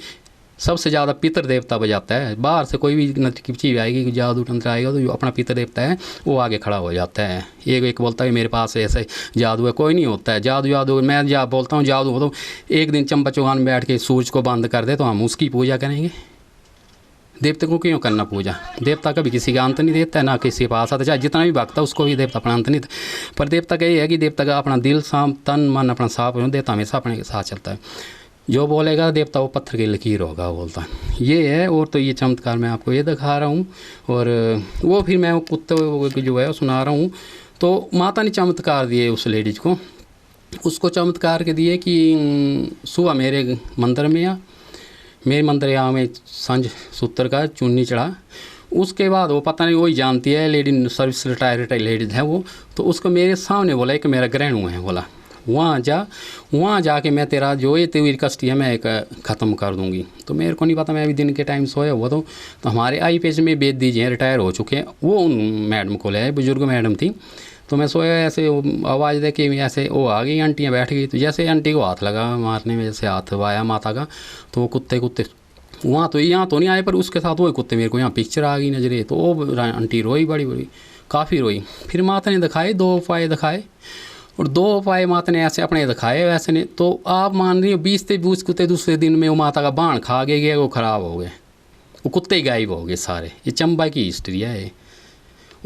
सबसे ज़्यादा पितर देवता बजाता है। बाहर से कोई भी चीज़ आएगी, जादू तंत्र आएगा, तो जो अपना पितर देवता है वो आगे खड़ा हो जाता है। एक बोलता है मेरे पास ऐसे जादू है, कोई नहीं होता है जादू। मैं बोलता हूँ जादू हो तो एक दिन चंपा चौहान बैठ के सूरज को बंद कर दे तो हम उसकी पूजा करेंगे। देवता को क्यों करना पूजा? देवता कभी किसी का अंत नहीं देता है, ना किसी के पास आता, चाहे जितना भी भक्त है उसको भी देवता अपना अंत नहीं देता। पर देवता का ये है कि देवता का अपना दिल साफ, तन मन अपना साफ हो, देवता हमेशा अपने के साथ चलता है। जो बोलेगा देवता वो पत्थर की लकीर होगा बोलता है, ये है। और तो ये चमत्कार मैं आपको ये दिखा रहा हूँ। और वो फिर मैं कुत्ते जो है वो सुना रहा हूँ। तो माता ने चमत्कार दिए उस लेडीज़ को, उसको चमत्कार के दिए कि सुबह मेरे मंदिर में मेरे मंदिर यहाँ में संज सूत्र का चुन्नी चढ़ा। उसके बाद वो पता नहीं वही जानती है, लेडी सर्विस रिटायर्ड लेडीज़ है वो, तो उसको मेरे सामने बोला कि मेरा ग्रहण हुआ है, बोला वहाँ जाके मैं तेरा जो ये तेरी कष्टी है मैं एक ख़त्म कर दूँगी। तो मेरे को नहीं पता, मैं अभी दिन के टाइम सोया हुआ तो हमारे आई पेज में बेच दीजिए रिटायर हो चुके हैं, वो उन मैडम को ले आए, बुजुर्ग मैडम थी। तो मैं सोया, ऐसे आवाज़ दे के ऐसे वो आ गई, आंटियाँ बैठ गई। तो जैसे आंटी को हाथ लगा मारने में, जैसे हाथ आया माता का, तो वो कुत्ते वहाँ तो यहाँ तो नहीं आए, पर उसके साथ वही कुत्ते मेरे को यहाँ पिक्चर आ गई नजरे। तो वो आंटी रोई, बड़ी काफ़ी रोई। फिर माता ने दिखाए 2 उपाय दिखाए, और 2 उपाय माता ने ऐसे अपने दिखाए वैसे नहीं। तो आप मान रही हो 20 से 20 कुत्ते दूसरे दिन में वो माता का बाण खा गए, वो ख़राब हो गए, वो कुत्ते गायब हो गए सारे। ये चंबा की हिस्ट्री है।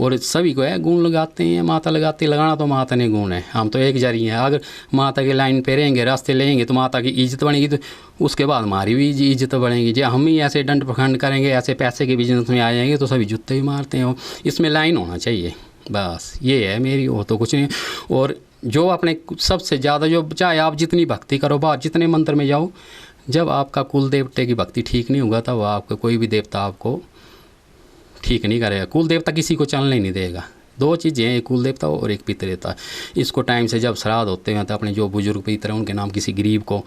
और सभी को है गुण लगाते हैं, माता लगाती, लगाना तो माता ने गुण है, हम तो एक जरिए हैं। अगर माता के लाइन पे रहेंगे, रास्ते लेंगे तो माता की इज्जत बनेगी, तो उसके बाद हमारी भी इज्जत बढ़ेगी। जब हम ही ऐसे दंड प्रखंड करेंगे, ऐसे पैसे के बिजनेस में आ जाएंगे तो सभी जूते भी मारते हैं। इसमें लाइन होना चाहिए, बस ये है मेरी, और तो कुछ नहीं। और जो अपने सबसे ज़्यादा, जो चाहे आप जितनी भक्ति करो, बाहर जितने मंदिर में जाओ, जब आपका कुल देवते की भक्ति ठीक नहीं होगा तब आपका कोई भी देवता आपको ठीक नहीं करेगा। कुल देवता किसी को चलने नहीं देगा। 2 चीज़ें हैं, एक कुल देवता और एक पितर देवता। इसको टाइम से जब श्राद्ध होते हैं तो अपने जो बुजुर्ग पितर हैं उनके नाम किसी गरीब को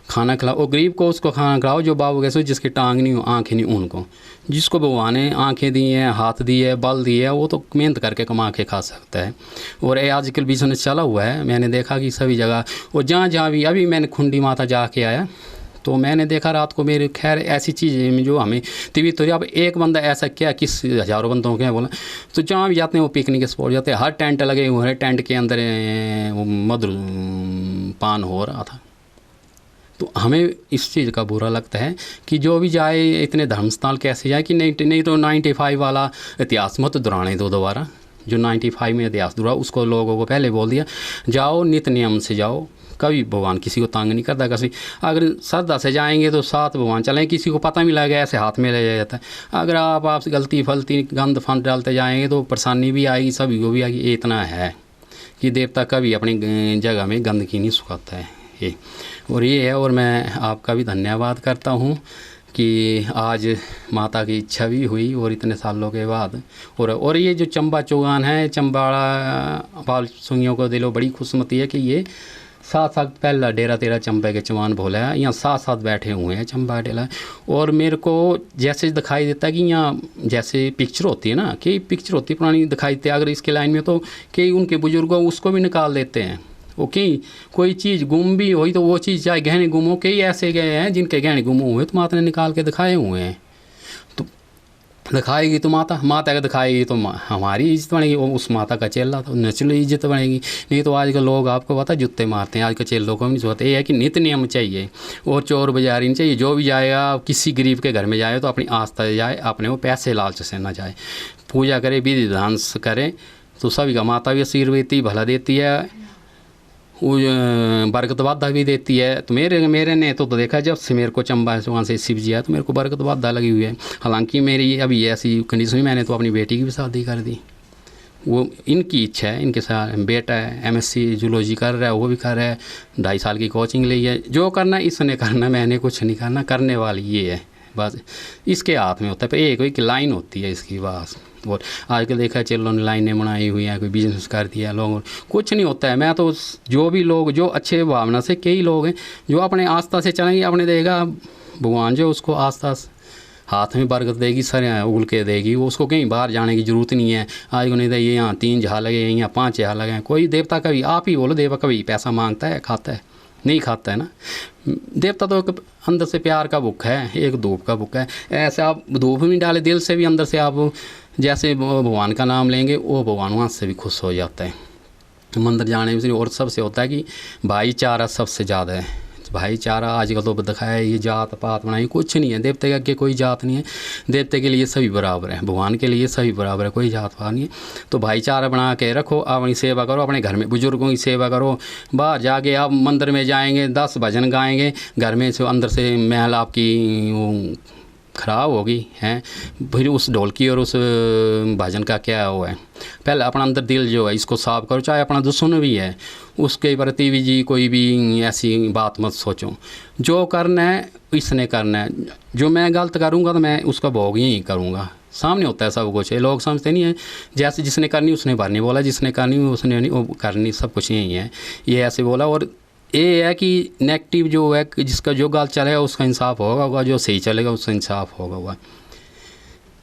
खाना खिलाओ, और गरीब को उसको खाना खिलाओ जो बाबू कैसे, जिसकी टांग नहीं हो, आँखें नहीं, उनको जिसको भगवान ने आँखें दी हैं, हाथ दिए है, बल दिए है, वो तो मेहनत करके कमा के खा सकता है। और ये आजकल बिजनेस चला हुआ है, मैंने देखा कि सभी जगह, और जहाँ भी, अभी मैंने खुंडी माता जाके आया तो मैंने देखा रात को मेरे, खैर ऐसी चीज़ें में जो हमें टीवी तो अब एक बंदा ऐसा क्या, किस हज़ारों बंदों के बोला, तो जहाँ भी जाते हैं वो पिकनिक स्पॉट जाते हैं, हर टेंट लगे हुए हैं, टेंट के अंदर वो मधुर पान हो रहा था। तो हमें इस चीज़ का बुरा लगता है कि जो भी जाए इतने धर्मस्थल कैसे जाए कि नहीं तो 95 वाला इतिहास मत दोहराने दो दोबारा। जो 95 में इतिहास दोहरा उसको लोगों को पहले बोल दिया, जाओ नित नियम से जाओ, कभी भगवान किसी को तंग नहीं करता। किसी अगर श्रद्धा से जाएंगे तो साथ भगवान चलें, किसी को पता भी लगे ऐसे हाथ में ले जाता है। अगर आप गलती फलती गंद फंद डालते जाएंगे तो परेशानी भी आएगी, सभी को भी आएगी। ये इतना है कि देवता कभी अपनी जगह में गंदगी नहीं सुखाता है ये, और ये है। और मैं आपका भी धन्यवाद करता हूँ कि आज माता की इच्छा भी हुई और इतने सालों के बाद। और ये जो चंबा चौगान है, चंबाड़ा बाल सुंगियों को दिलो बड़ी खुशमती है कि ये 7 पहला डेरा तेरा चंबे के चौहान भोला है, यहाँ 7 बैठे हुए हैं चंबा डेला। और मेरे को जैसे दिखाई देता है कि यहाँ जैसे पिक्चर होती है ना, कई पिक्चर होती है पुरानी दिखाई देती है, अगर इसके लाइन में तो कई उनके बुजुर्गों उसको भी निकाल देते हैं। वो कई कोई चीज़ गुम भी हुई तो वो चीज़ चाहे गहने गुम हो, कई ऐसे गए हैं जिनके गहने गुम हुए तो माता ने निकाल के दिखाए हुए हैं। तो दिखाएगी तो माता का दिखाएगी तो हमारी इज्जत बनेगी, उस माता का चेला तो नेचुरली इज्जत बनेगी। नहीं तो आजकल लोग आपको पता जूते मारते हैं, आज के चेलों को नहीं सोचते। ये है कि नित्य नियम चाहिए और चोर बाजारी नहीं चाहिए। जो भी जाएगा किसी गरीब के घर में जाए तो अपनी आस्था से जाए, अपने वो पैसे लालच से ना जाए, पूजा करे, विधि विधान से करे तो सभी का माता भी आशीर्वाद भला देती है, बरकत वादा भी देती है। तो मेरे ने तो देखा जब से मेरे को चंबा वहाँ से शिव जी आया तो मेरे को बरकत वादा लगी हुई है। हालांकि मेरी अभी ऐसी कंडीशन में मैंने तो अपनी बेटी की भी शादी कर दी। वो इनकी इच्छा है, इनके साथ बेटा है MSc जूलॉजी कर रहा है, वो भी कर रहा है, 2.5 साल की कोचिंग ली है। जो करना इसने करना, मैंने कुछ नहीं करना, करने वाली ये है बस, इसके हाथ में होता है। पर एक लाइन होती है इसकी बस। और आजकल देखा है चलो लाइनें बनाई हुई हैं, कोई बिजनेस कर दिया लोगों, कुछ नहीं होता है। मैं तो जो भी लोग जो अच्छे भावना से, कई लोग हैं जो अपने आस्था से चलेंगे, अपने देगा भगवान जो उसको आस्था हाथ में बरकत देगी, सर उगल के देगी, वो उसको कहीं बाहर जाने की ज़रूरत नहीं है। आज को नहीं था ये यहाँ 3 जहाँ लगे, यहाँ 5 जहाँ लगे। कोई देवता कभी आप ही बोलो देवता कभी पैसा मांगता है, खाता है? नहीं खाता है ना। देवता तो एक अंदर से प्यार का बुक है, एक धूप का बुक है। ऐसे आप धूप भी नहीं डाले दिल से भी, अंदर से आप जैसे भगवान का नाम लेंगे वो भगवान वहाँ से भी खुश हो जाता है। मंदिर जाने में और सबसे होता है कि भाईचारा सबसे ज़्यादा है। भाईचारा आजकल तो दिखाया है, ये जात पात बनाई कुछ नहीं है। देवते के आगे कोई जात नहीं है, देवते के लिए सभी बराबर है, भगवान के लिए सभी बराबर है, कोई जात पात नहीं है। तो भाईचारा बना के रखो, अपनी सेवा करो, अपने घर में बुजुर्गों की सेवा करो। बाहर जाके आप मंदिर में जाएंगे 10 भजन गाएंगे, घर में से अंदर से महल आपकी वो ख़राब होगी हैं। फिर उस ढोलकी और उस भजन का क्या हुआ है। पहले अपना अंदर दिल जो है इसको साफ करो, चाहे अपना दुश्मन भी है उसके प्रति भी जी कोई भी ऐसी बात मत सोचो। जो करना है इसने करना है, जो मैं गलत करूँगा तो मैं उसका भोग ही करूँगा। सामने होता है सब कुछ, ये लोग समझते नहीं है। जैसे जिसने करनी उसने भरनी बोला, जिसने करनी उसने नहीं वो करनी, सब कुछ यही है, ये ऐसे बोला। और ये है कि नेगेटिव जो है जिसका जो गलत चलेगा उसका इंसाफ होगा, जो सही चलेगा उसका इंसाफ होगा।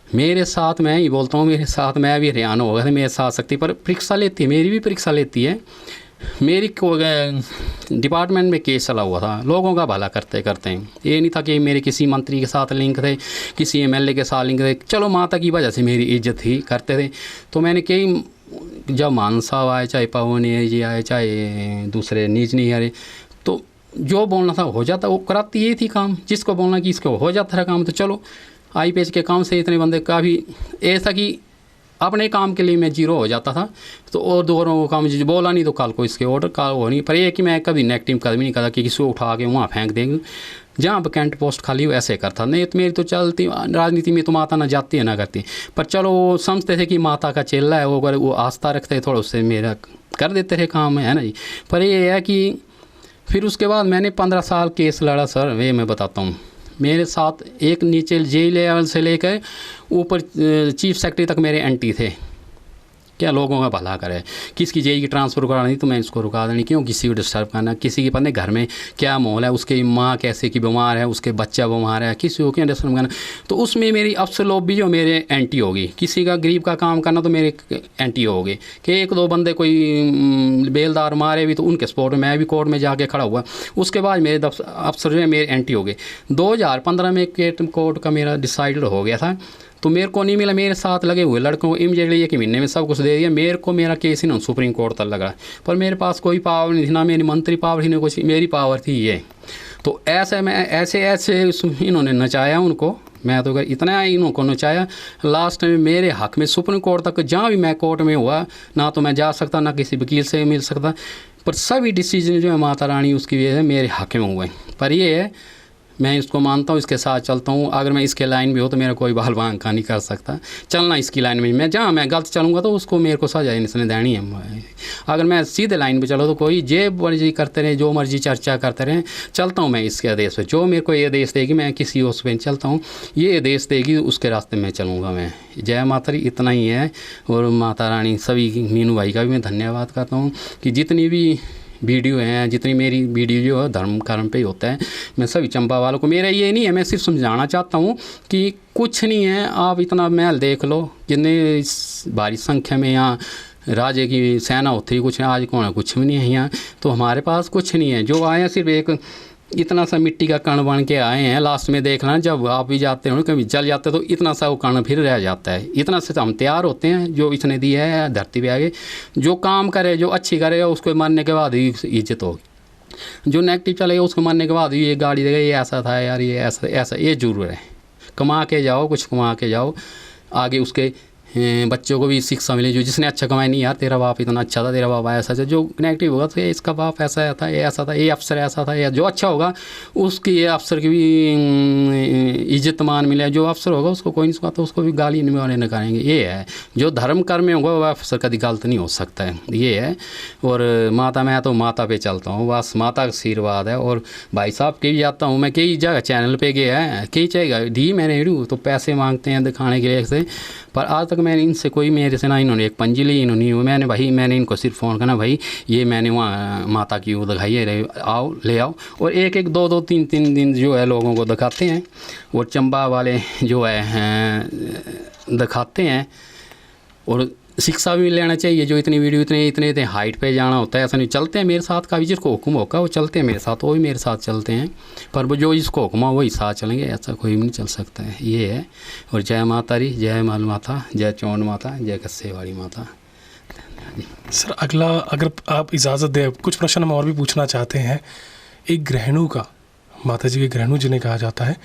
मेरे साथ मैं ही बोलता हूँ, मेरे साथ मैं भी हरियाणा होगा तो मेरे साथ सकती, पर परीक्षा लेती है, मेरी भी परीक्षा लेती है। मेरी डिपार्टमेंट में केस चला हुआ था, लोगों का भला करते करते हैं। ये नहीं था कि मेरे किसी मंत्री के साथ लिंक थे, किसी एमएलए के साथ लिंक थे, चलो माता की वजह से मेरी इज्जत ही करते थे। तो मैंने कई जब मानसा आए, चाहे पवन जी आए, चाहे दूसरे नीच नहीं आए, तो जो बोलना था हो जाता, वो कराती ये थी काम। जिसको बोलना कि इसको हो जाता था काम, तो चलो IPS के काम से इतने बंदे का भी ऐसा कि अपने काम के लिए मैं जीरो हो जाता था। तो और दोनों को काम जो बोला नहीं तो कल को इसके ऑर्डर का हो नहीं। पर ये कि मैं कभी नेगेटिव कदम नहीं करता कि किसी को उठा के वहाँ फेंक देंगे, जहाँ वैकेंट पोस्ट खाली हो ऐसे करता। नहीं तो मेरी तो चलती राजनीति में तो माता ना जाती है ना करती, पर चलो वो समझते थे कि माता का चेला है, वो अगर वो आस्था रखते थे थोड़ा उससे मेरा कर देते थे काम, है ना जी। पर ये है कि फिर उसके बाद मैंने 15 साल केस लड़ा सर, वे मैं बताता हूँ। मेरे साथ एक नीचे जेल लेवल से लेकर ऊपर चीफ सेक्रेटरी तक मेरे एंटी थे। क्या लोगों का भला करे, किसकी जेई की ट्रांसफ़र करानी तो मैं इसको रुका देनी, क्यों किसी को डिस्टर्ब करना, किसी के पता घर में क्या माहौल है, उसकी माँ कैसे की बीमार है, उसके बच्चा बीमार है, किसी को क्यों डिस्टर्ब करना। तो उसमें मेरी अफसर लोग भी जो मेरे एंटी होगी, किसी का गरीब का काम करना तो मेरे एंटी होगी। कि 1-2 बंदे कोई बेलदार मारे भी तो उनके सपोर्ट में मैं भी कोर्ट में जाके खड़ा हुआ। उसके बाद मेरे अफसर जो है मेरे एंटी हो गए। 2015 में कोर्ट का मेरा डिसाइडेड हो गया था, तो मेरे को नहीं मिला। मेरे साथ लगे हुए लड़कों को इमीडिएटली 1 महीने में सब कुछ दे दिया। मेरे को मेरा केस ही ना सुप्रीम कोर्ट तक लगा, पर मेरे पास कोई पावर नहीं थी, ना मेरी मंत्री पावर ही नहीं कुछ, मेरी पावर थी ये। तो ऐसे मैं ऐसे इन्होंने नचाया उनको, मैं तो इतना इनको नचाया। लास्ट में मेरे हक में सुप्रीम कोर्ट तक जहाँ भी मैं कोर्ट में हुआ, ना तो मैं जा सकता ना किसी वकील से मिल सकता, पर सभी डिसीजन जो है माता रानी उसकी वजह से मेरे हक में हुए। पर ये है मैं इसको मानता हूँ, इसके साथ चलता हूँ। अगर मैं इसके लाइन में हो तो मेरा कोई बाल बांका नहीं कर सकता, चलना इसकी लाइन में। मैं जहाँ मैं गलत चलूँगा तो उसको मेरे को सजा इसने देनी है। अगर मैं सीधे लाइन पे चलो तो कोई जे मर्जी करते रहे, जो मर्जी चर्चा करते रहें, चलता हूँ मैं इसके आदेश पे। जो मेरे को ये आदेश देगी मैं किसी उस पर चलता हूँ, ये आदेश देगी उसके रास्ते में चलूँगा मैं। जय माता दी, इतना ही है। और माता रानी सभी मीनू भाई का भी मैं धन्यवाद करता हूँ कि जितनी भी वीडियो हैं, जितनी मेरी वीडियो जो है धर्म कर्म पे ही होता है। मैं सभी चंबा वालों को, मेरा ये नहीं है, मैं सिर्फ समझाना चाहता हूँ कि कुछ नहीं है। आप इतना महल देख लो, जितने भारी संख्या में यहाँ राजे की सेना होती है, कुछ आज कौन है, कुछ भी नहीं है यहाँ। तो हमारे पास कुछ नहीं है, जो आए हैं सिर्फ एक इतना सा मिट्टी का कण बन के आए हैं। लास्ट में देखना जब आप भी जाते हो कभी जल जाते तो इतना सा वो कण फिर रह जाता है। इतना से हम तैयार होते हैं, जो इसने दिया है धरती पे आगे, जो काम करे, जो अच्छी करेगा उसको मरने के बाद ही इज्जत होगी। जो नेगेटिव चलेगा उसको मरने के बाद ये गाड़ी देगा, ये ऐसा था यार, ये ऐसा ये जरूर है। कमा के जाओ, कुछ कमा के जाओ, आगे उसके बच्चों को भी शिक्षा मिले। जो जिसने अच्छा कमाया, नहीं यार तेरा बाप इतना अच्छा था, तेरा बाप ऐसा था। जो नेगेटिव होगा तो इसका बाप ऐसा था, ये ऐसा था, ये अफसर ऐसा था, या जो अच्छा होगा उसकी ये अफसर की भी इज्जत मान मिले। जो अफसर होगा उसको कोई नहीं सुना तो उसको भी गाली नहीं करेंगे। ये है जो धर्म कर्म में होगा, वह अफसर कभी गलत नहीं हो सकता है, ये है। और माता, मैं तो माता पे चलता हूँ, बस माता का आशीर्वाद है। और भाई साहब कई जाता हूँ मैं, कई जगह चैनल पे गया है, कई चाहिए डी मैंने तो पैसे मांगते हैं दिखाने के लिए से, पर आज तक मैंने इनसे कोई, मेरे से ना इन्होंने एक पंजी ली, इन्होंने मैंने इनको सिर्फ फ़ोन करना, भाई ये मैंने वहाँ माता की वो दिखाई है, आओ ले आओ। और 1-1, 2-2, 3-3 दिन जो है लोगों को दिखाते हैं। और चंबा वाले जो है दिखाते हैं। और शिक्षा भी लेना चाहिए। जो इतनी वीडियो इतने इतने इतने हाइट पे जाना होता है, ऐसा नहीं। चलते हैं मेरे साथ, का भी जिसको हुक्म होगा वो चलते हैं मेरे साथ, वो भी मेरे साथ चलते हैं, पर वो जो जिसको हुक्म हो वही साथ चलेंगे, ऐसा कोई भी नहीं चल सकता है। ये है। और जय माता री, जय माल माता, जय चौंड माता, जय कस्से वाली माता। सर अगला, अगर आप इजाज़त दें, कुछ प्रश्न हम और भी पूछना चाहते हैं। एक गृहिणु का, माता जी के गृहिणु जिन्हें कहा जाता है,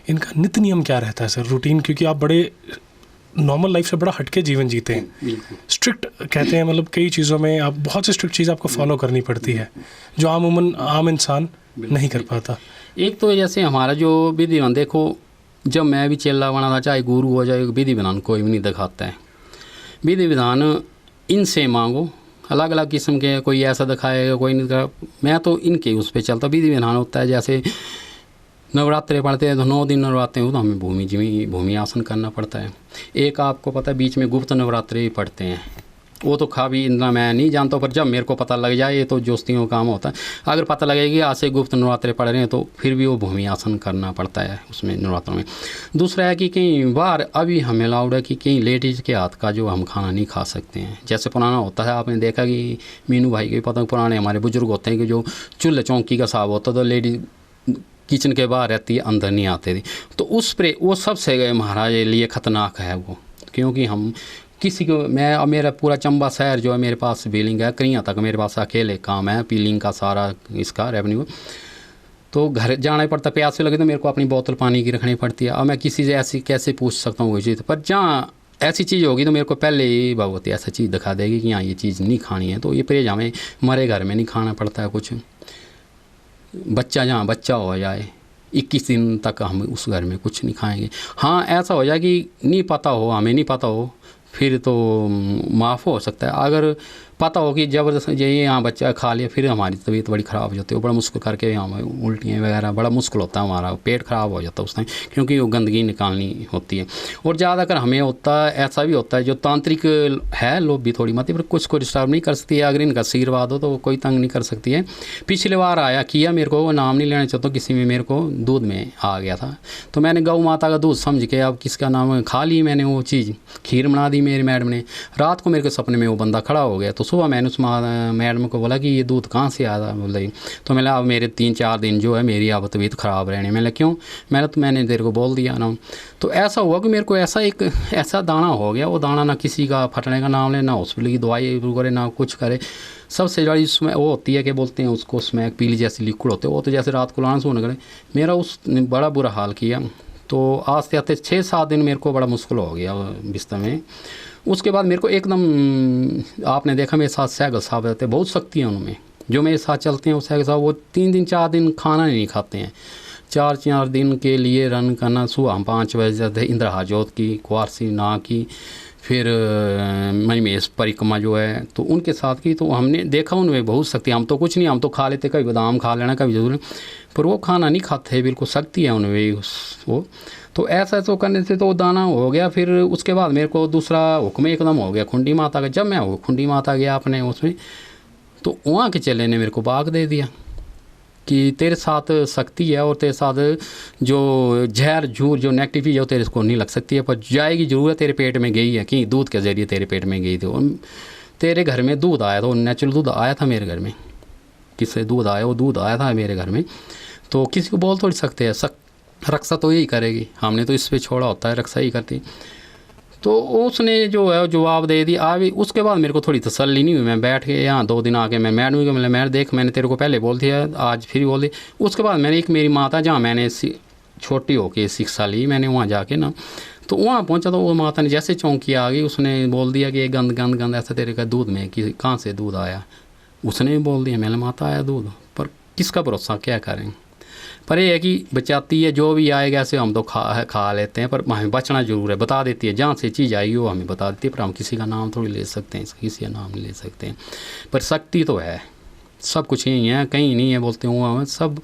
इनका नित्य नियम क्या रहता है सर, रूटीन? क्योंकि आप बड़े नॉर्मल लाइफ से बड़ा हटके जीवन जीते हैं, स्ट्रिक्ट कहते हैं, मतलब कई चीज़ों में आप बहुत सी स्ट्रिक्ट चीज़ आपको फॉलो करनी पड़ती है जो आम इंसान नहीं कर पाता। एक तो जैसे हमारा जो विधि विधान, देखो जब मैं भी चेला बना था, चाहे गुरु हो जाए, विधि विधान कोई भी नहीं दिखाता है। विधि विधान इनसे मांगो, अलग अलग किस्म के, कोई ऐसा दिखाएगा कोई नहीं दिखा। मैं तो इनके उस पर चलता। विधि विधान होता है जैसे नवरात्रे पढ़ते हैं तो 9 दिन नवरात्रे हो तो हमें भूमि आसन करना पड़ता है। एक आपको पता है बीच में गुप्त नवरात्रे पढ़ते हैं, वो तो भी इतना मैं नहीं जानता, पर जब मेरे को पता लग जाए, ये तो जोस्तियों का काम होता है। अगर पता लगेगी आज से गुप्त नवरात्रे पढ़ रहे हैं तो फिर भी वो भूमि आसन करना पड़ता है उसमें नवरात्रों में। दूसरा है कि कई बार अभी हमें अलाउड है कि कई लेडीज़ के हाथ का जो हम खाना नहीं खा सकते हैं। जैसे पुराना होता है, आपने देखा कि मीनू भाई के पता, पुराने हमारे बुजुर्ग होते हैं कि जो चूल्हे चौंकी का साहब होता तो लेडीज किचन के बाहर रहती है, अंदर नहीं आते थी। तो उस पर वो सबसे महाराज लिए ख़तरनाक है वो, क्योंकि हम किसी को, मैं अब मेरा पूरा चंबा शहर जो है मेरे पास बिलिंग है, करियाँ तक मेरे पास अकेले काम है, पीलिंग का सारा इसका रेवेन्यू। तो घर जाना ही पड़ता, प्यास से लगे तो मेरे को अपनी बोतल पानी की रखनी पड़ती है। अब मैं किसी से ऐसी कैसे पूछ सकता हूँ वो चीज़, पर जहाँ ऐसी चीज़ होगी तो मेरे को पहले ही भगवती ऐसा चीज़ दिखा देगी कि हाँ ये चीज़ नहीं खानी है, तो ये परहेज हमें मरे घर में नहीं खाना पड़ता है कुछ। बच्चा जहाँ बच्चा हो जाए 21 दिन तक हम उस घर में कुछ नहीं खाएंगे। हाँ ऐसा हो जाए कि नहीं पता हो, हमें नहीं पता हो, फिर तो माफ़ हो सकता है। अगर पता हो कि ज़बरदस्त ये यहाँ बच्चा खा लिया, फिर हमारी तबीयत बड़ी ख़राब हो जाती है, बड़ा मुश्किल करके यहाँ उल्टियाँ वगैरह बड़ा मुश्किल होता है, हमारा पेट ख़राब हो जाता है उस टाइम, क्योंकि वो गंदगी निकालनी होती है। और ज़्यादातर हमें होता है, ऐसा भी होता है जो तांत्रिक है लोग भी थोड़ी माती, पर कुछ को डिस्टर्ब नहीं कर सकती है। अगर इनका आशीर्वाद हो तो कोई तंग नहीं कर सकती है। पिछले बार आया किया, मेरे को नाम नहीं लेना चाहता, किसी में मेरे को दूध में आ गया था, तो मैंने गौ माता का दूध समझ के अब किसका नाम खा ली मैंने, वो चीज़ खीर बना दी मेरी मैडम ने। रात को मेरे को सपने में वो बंदा खड़ा हो गया, तो सुबह मैंने उस मैडम को बोला कि ये दूध कहाँ से आया था, बोल रही। तो मैंने अब मेरे 3-4 दिन जो है मेरी अब तबीयत ख़राब रहने। मैंने क्यों, मैंने तेरे को बोल दिया ना। तो ऐसा हुआ कि मेरे को ऐसा दाना हो गया, वो दाना ना किसी का फटने का नाम ले, ना हॉस्पिटल की दवाई करे, ना कुछ करे। सबसे बड़ी उसमें वो होती है कि बोलते हैं उसको स्मैक पीली जैसी लिक्विड होते हैं, वो तो जैसे रात को लाना सोने करे, मेरा उसने बड़ा बुरा हाल किया। तो आज से आते 6-7 दिन मेरे को बड़ा मुश्किल हो गया बिस्तर में। उसके बाद मेरे को एकदम, आपने देखा मेरे साथ सैगल साहब रहते हैं, बहुत शक्ति है उनमें, जो मेरे साथ चलते हैं वो सैगल साहब, वो 3 दिन 4 दिन खाना नहीं खाते हैं। 4 दिन के लिए रन करना, सुबह हम 5 बजे जाते, इंद्र हाजोत की, कुआरसी ना की, फिर मणिमेश परिक्रमा जो है तो उनके साथ की। तो हमने देखा उनमें बहुत शक्ति। हम तो कुछ नहीं, हम तो खा लेते, कभी बादाम खा लेना कभी जरूर, पर वो खाना नहीं खाते, बिल्कुल शक्ति है उनमें वो। तो ऐसा तो करने से तो दाना हो गया। फिर उसके बाद मेरे को दूसरा हुक्म एकदम हो गया खुंडी माता का। जब मैं खुंडी माता गया अपने उसमें, तो वहाँ के चेले ने मेरे को बाग दे दिया कि तेरे साथ शक्ति है और तेरे साथ जो जहर झूर जो नेगेटिव चीज़ है वो तेरे को नहीं लग सकती है, पर जाएगी जरूर है, तेरे पेट में गई है कि दूध के ज़रिए तेरे पेट में गई थी। और तेरे घर में दूध आया था, नेचुरल दूध आया था मेरे घर में। किससे दूध आया, वो दूध आया था मेरे घर में। तो किसी को बोल थोड़ी सकते हैं, रक्षा तो यही करेगी, हमने तो इस पर छोड़ा होता है, रक्षा ही करती। तो उसने जो है जवाब दे दिया। अभी उसके बाद मेरे को थोड़ी तसल्ली नहीं हुई, मैं बैठ के यहाँ 2 दिन आके मैं मैडम को मैं देख, मैंने तेरे को पहले बोल दिया, आज फिर बोल दिया। उसके बाद मैंने एक मेरी माता जहाँ मैंने छोटी होके शिक्षा ली, मैंने वहाँ जाके ना, तो वहाँ पहुँचा तो वो माता ने जैसे चौंकी आ गई, उसने बोल दिया कि ये गंद ऐसा तेरे का दूध में कि कहाँ से दूध आया। उसने भी बोल दिया मैंने माता आया दूध, पर किसका भरोसा, क्या करें। पर ये है कि बचाती है, जो भी आएगा ऐसे हम तो खा लेते हैं, पर हमें बचना जरूर है। बता देती है जहाँ से चीज़ आई वो हमें बता देती है, पर हम किसी का नाम थोड़ी ले सकते हैं, किसी का नाम नहीं ले सकते हैं। पर शक्ति तो है, सब कुछ यही है, कहीं नहीं है बोलते हुए, सब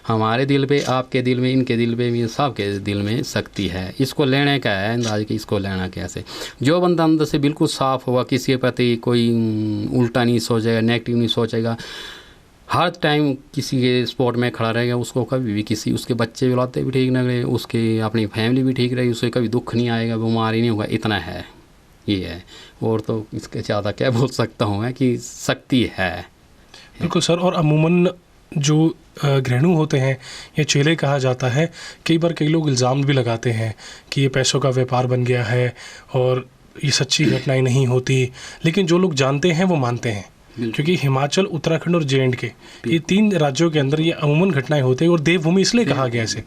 हमारे दिल पे, आपके दिल में, इनके दिल पे भी, सबके दिल में शक्ति है। इसको लेने का है अंदाज कि इसको लेना कैसे। जो बंदा अंदर से बिल्कुल साफ़ होगा, किसी के प्रति कोई उल्टा नहीं सोचेगा, नेगेटिव नहीं सोचेगा, हर टाइम किसी के स्पोर्ट में खड़ा रहेगा, उसको कभी भी किसी उसके बच्चे औलादे भी ठीक ना रहे, उसके अपनी फैमिली भी ठीक रहेगी, उसे कभी दुख नहीं आएगा, बीमारी नहीं होगा। इतना है ये है, और तो इसके ज़्यादा क्या बोल सकता हूँ मैं कि शक्ति है। बिल्कुल सर। और अमूमन जो गृहणु होते हैं या चेले कहा जाता है, कई बार कई लोग इल्ज़ाम भी लगाते हैं कि ये पैसों का व्यापार बन गया है और ये सच्ची घटनाएं नहीं होती, लेकिन जो लोग जानते हैं वो मानते हैं, क्योंकि हिमाचल, उत्तराखंड और जे.एंड.के ये 3 राज्यों के अंदर ये अमूमन घटनाएं होती हैं और देवभूमि इसलिए कहा गया इसे।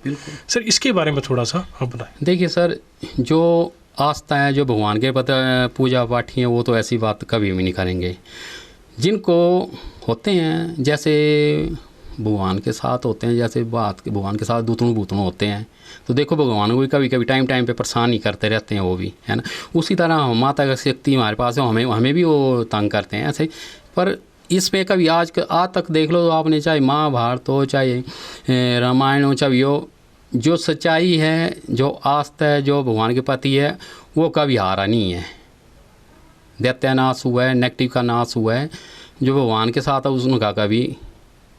सर इसके बारे में थोड़ा सा आप बताएं। देखिए सर, जो आस्था है, जो भगवान के पता पूजा पाठी हैं, वो तो ऐसी बात कभी भी नहीं करेंगे। जिनको होते हैं, जैसे भगवान के साथ होते हैं, जैसे बात भगवान के साथ दूतरों बूतरों होते हैं, तो देखो भगवान को भी कभी कभी टाइम टाइम पे परेशान ही करते रहते हैं, वो भी है ना। उसी तरह माता का शक्ति हमारे पास है, हमें भी वो तंग करते हैं ऐसे। पर इसमें कभी आज तक देख लो तो आपने, चाहे महाभारत हो, चाहे रामायण हो, चाहे जो सच्चाई है, जो आस्था है, जो भगवान के प्रति है, वो कभी हारा नहीं है। दैत्यानाश हुआ है, नेगेटिव का नाश हुआ है। जो भगवान के साथ है उसका कभी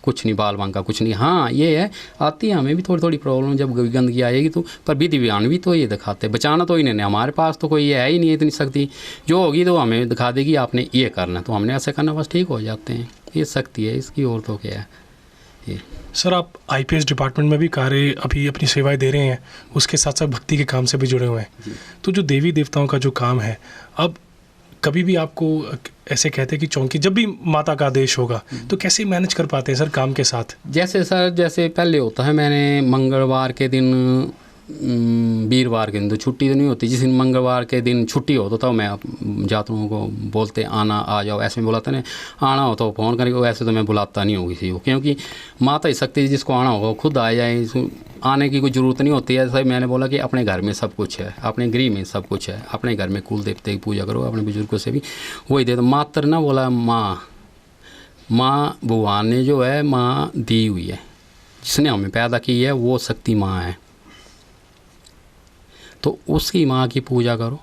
कुछ नहीं, बाल बांका कुछ नहीं। हाँ ये है, आती है हमें भी थोड़ी थोड़ी प्रॉब्लम जब गंदगी आएगी तो, पर विधि विधान भी तो ये दिखाते, बचाना तो इन्हें, हमारे पास तो कोई ये है ही नहीं इतनी शक्ति। जो होगी तो हमें दिखा देगी आपने ये करना, तो हमने ऐसा करना, बस ठीक हो जाते हैं। ये शक्ति है इसकी, और तो क्या है ये। सर आप आईपीएस डिपार्टमेंट में भी कार्य अभी अपनी सेवाएं दे रहे हैं, उसके साथ साथ भक्ति के काम से भी जुड़े हुए हैं। तो जो देवी देवताओं का जो काम है, अब कभी भी आपको ऐसे कहते हैं कि चौंकी, जब भी माता का आदेश होगा तो कैसे मैनेज कर पाते हैं सर काम के साथ? जैसे सर, जैसे पहले होता है, मैंने मंगलवार के दिन, वीरवार के दिन तो छुट्टी तो नहीं होती, जिस दिन मंगलवार के दिन छुट्टी हो तो मैं जातरों को बोलते आना, आ जाओ, ऐसे में बुलाते नहीं। आना हो तो फ़ोन करेंगे, वैसे तो मैं बुलाता नहीं हूँ किसी को, क्योंकि माता ही शक्ति, जिसको आना होगा खुद आ जाए, आने की कोई ज़रूरत नहीं होती है। जैसे मैंने बोला कि अपने घर में सब कुछ है, अपने गृह में सब कुछ है, अपने घर में कुल देवते की पूजा करो, अपने बुजुर्गों से भी वही दे दो। मात्र ना बोला माँ भगवान ने जो है माँ दी हुई है, जिसने हमें पैदा की है, वो शक्ति माँ है, तो उसकी माँ की पूजा करो।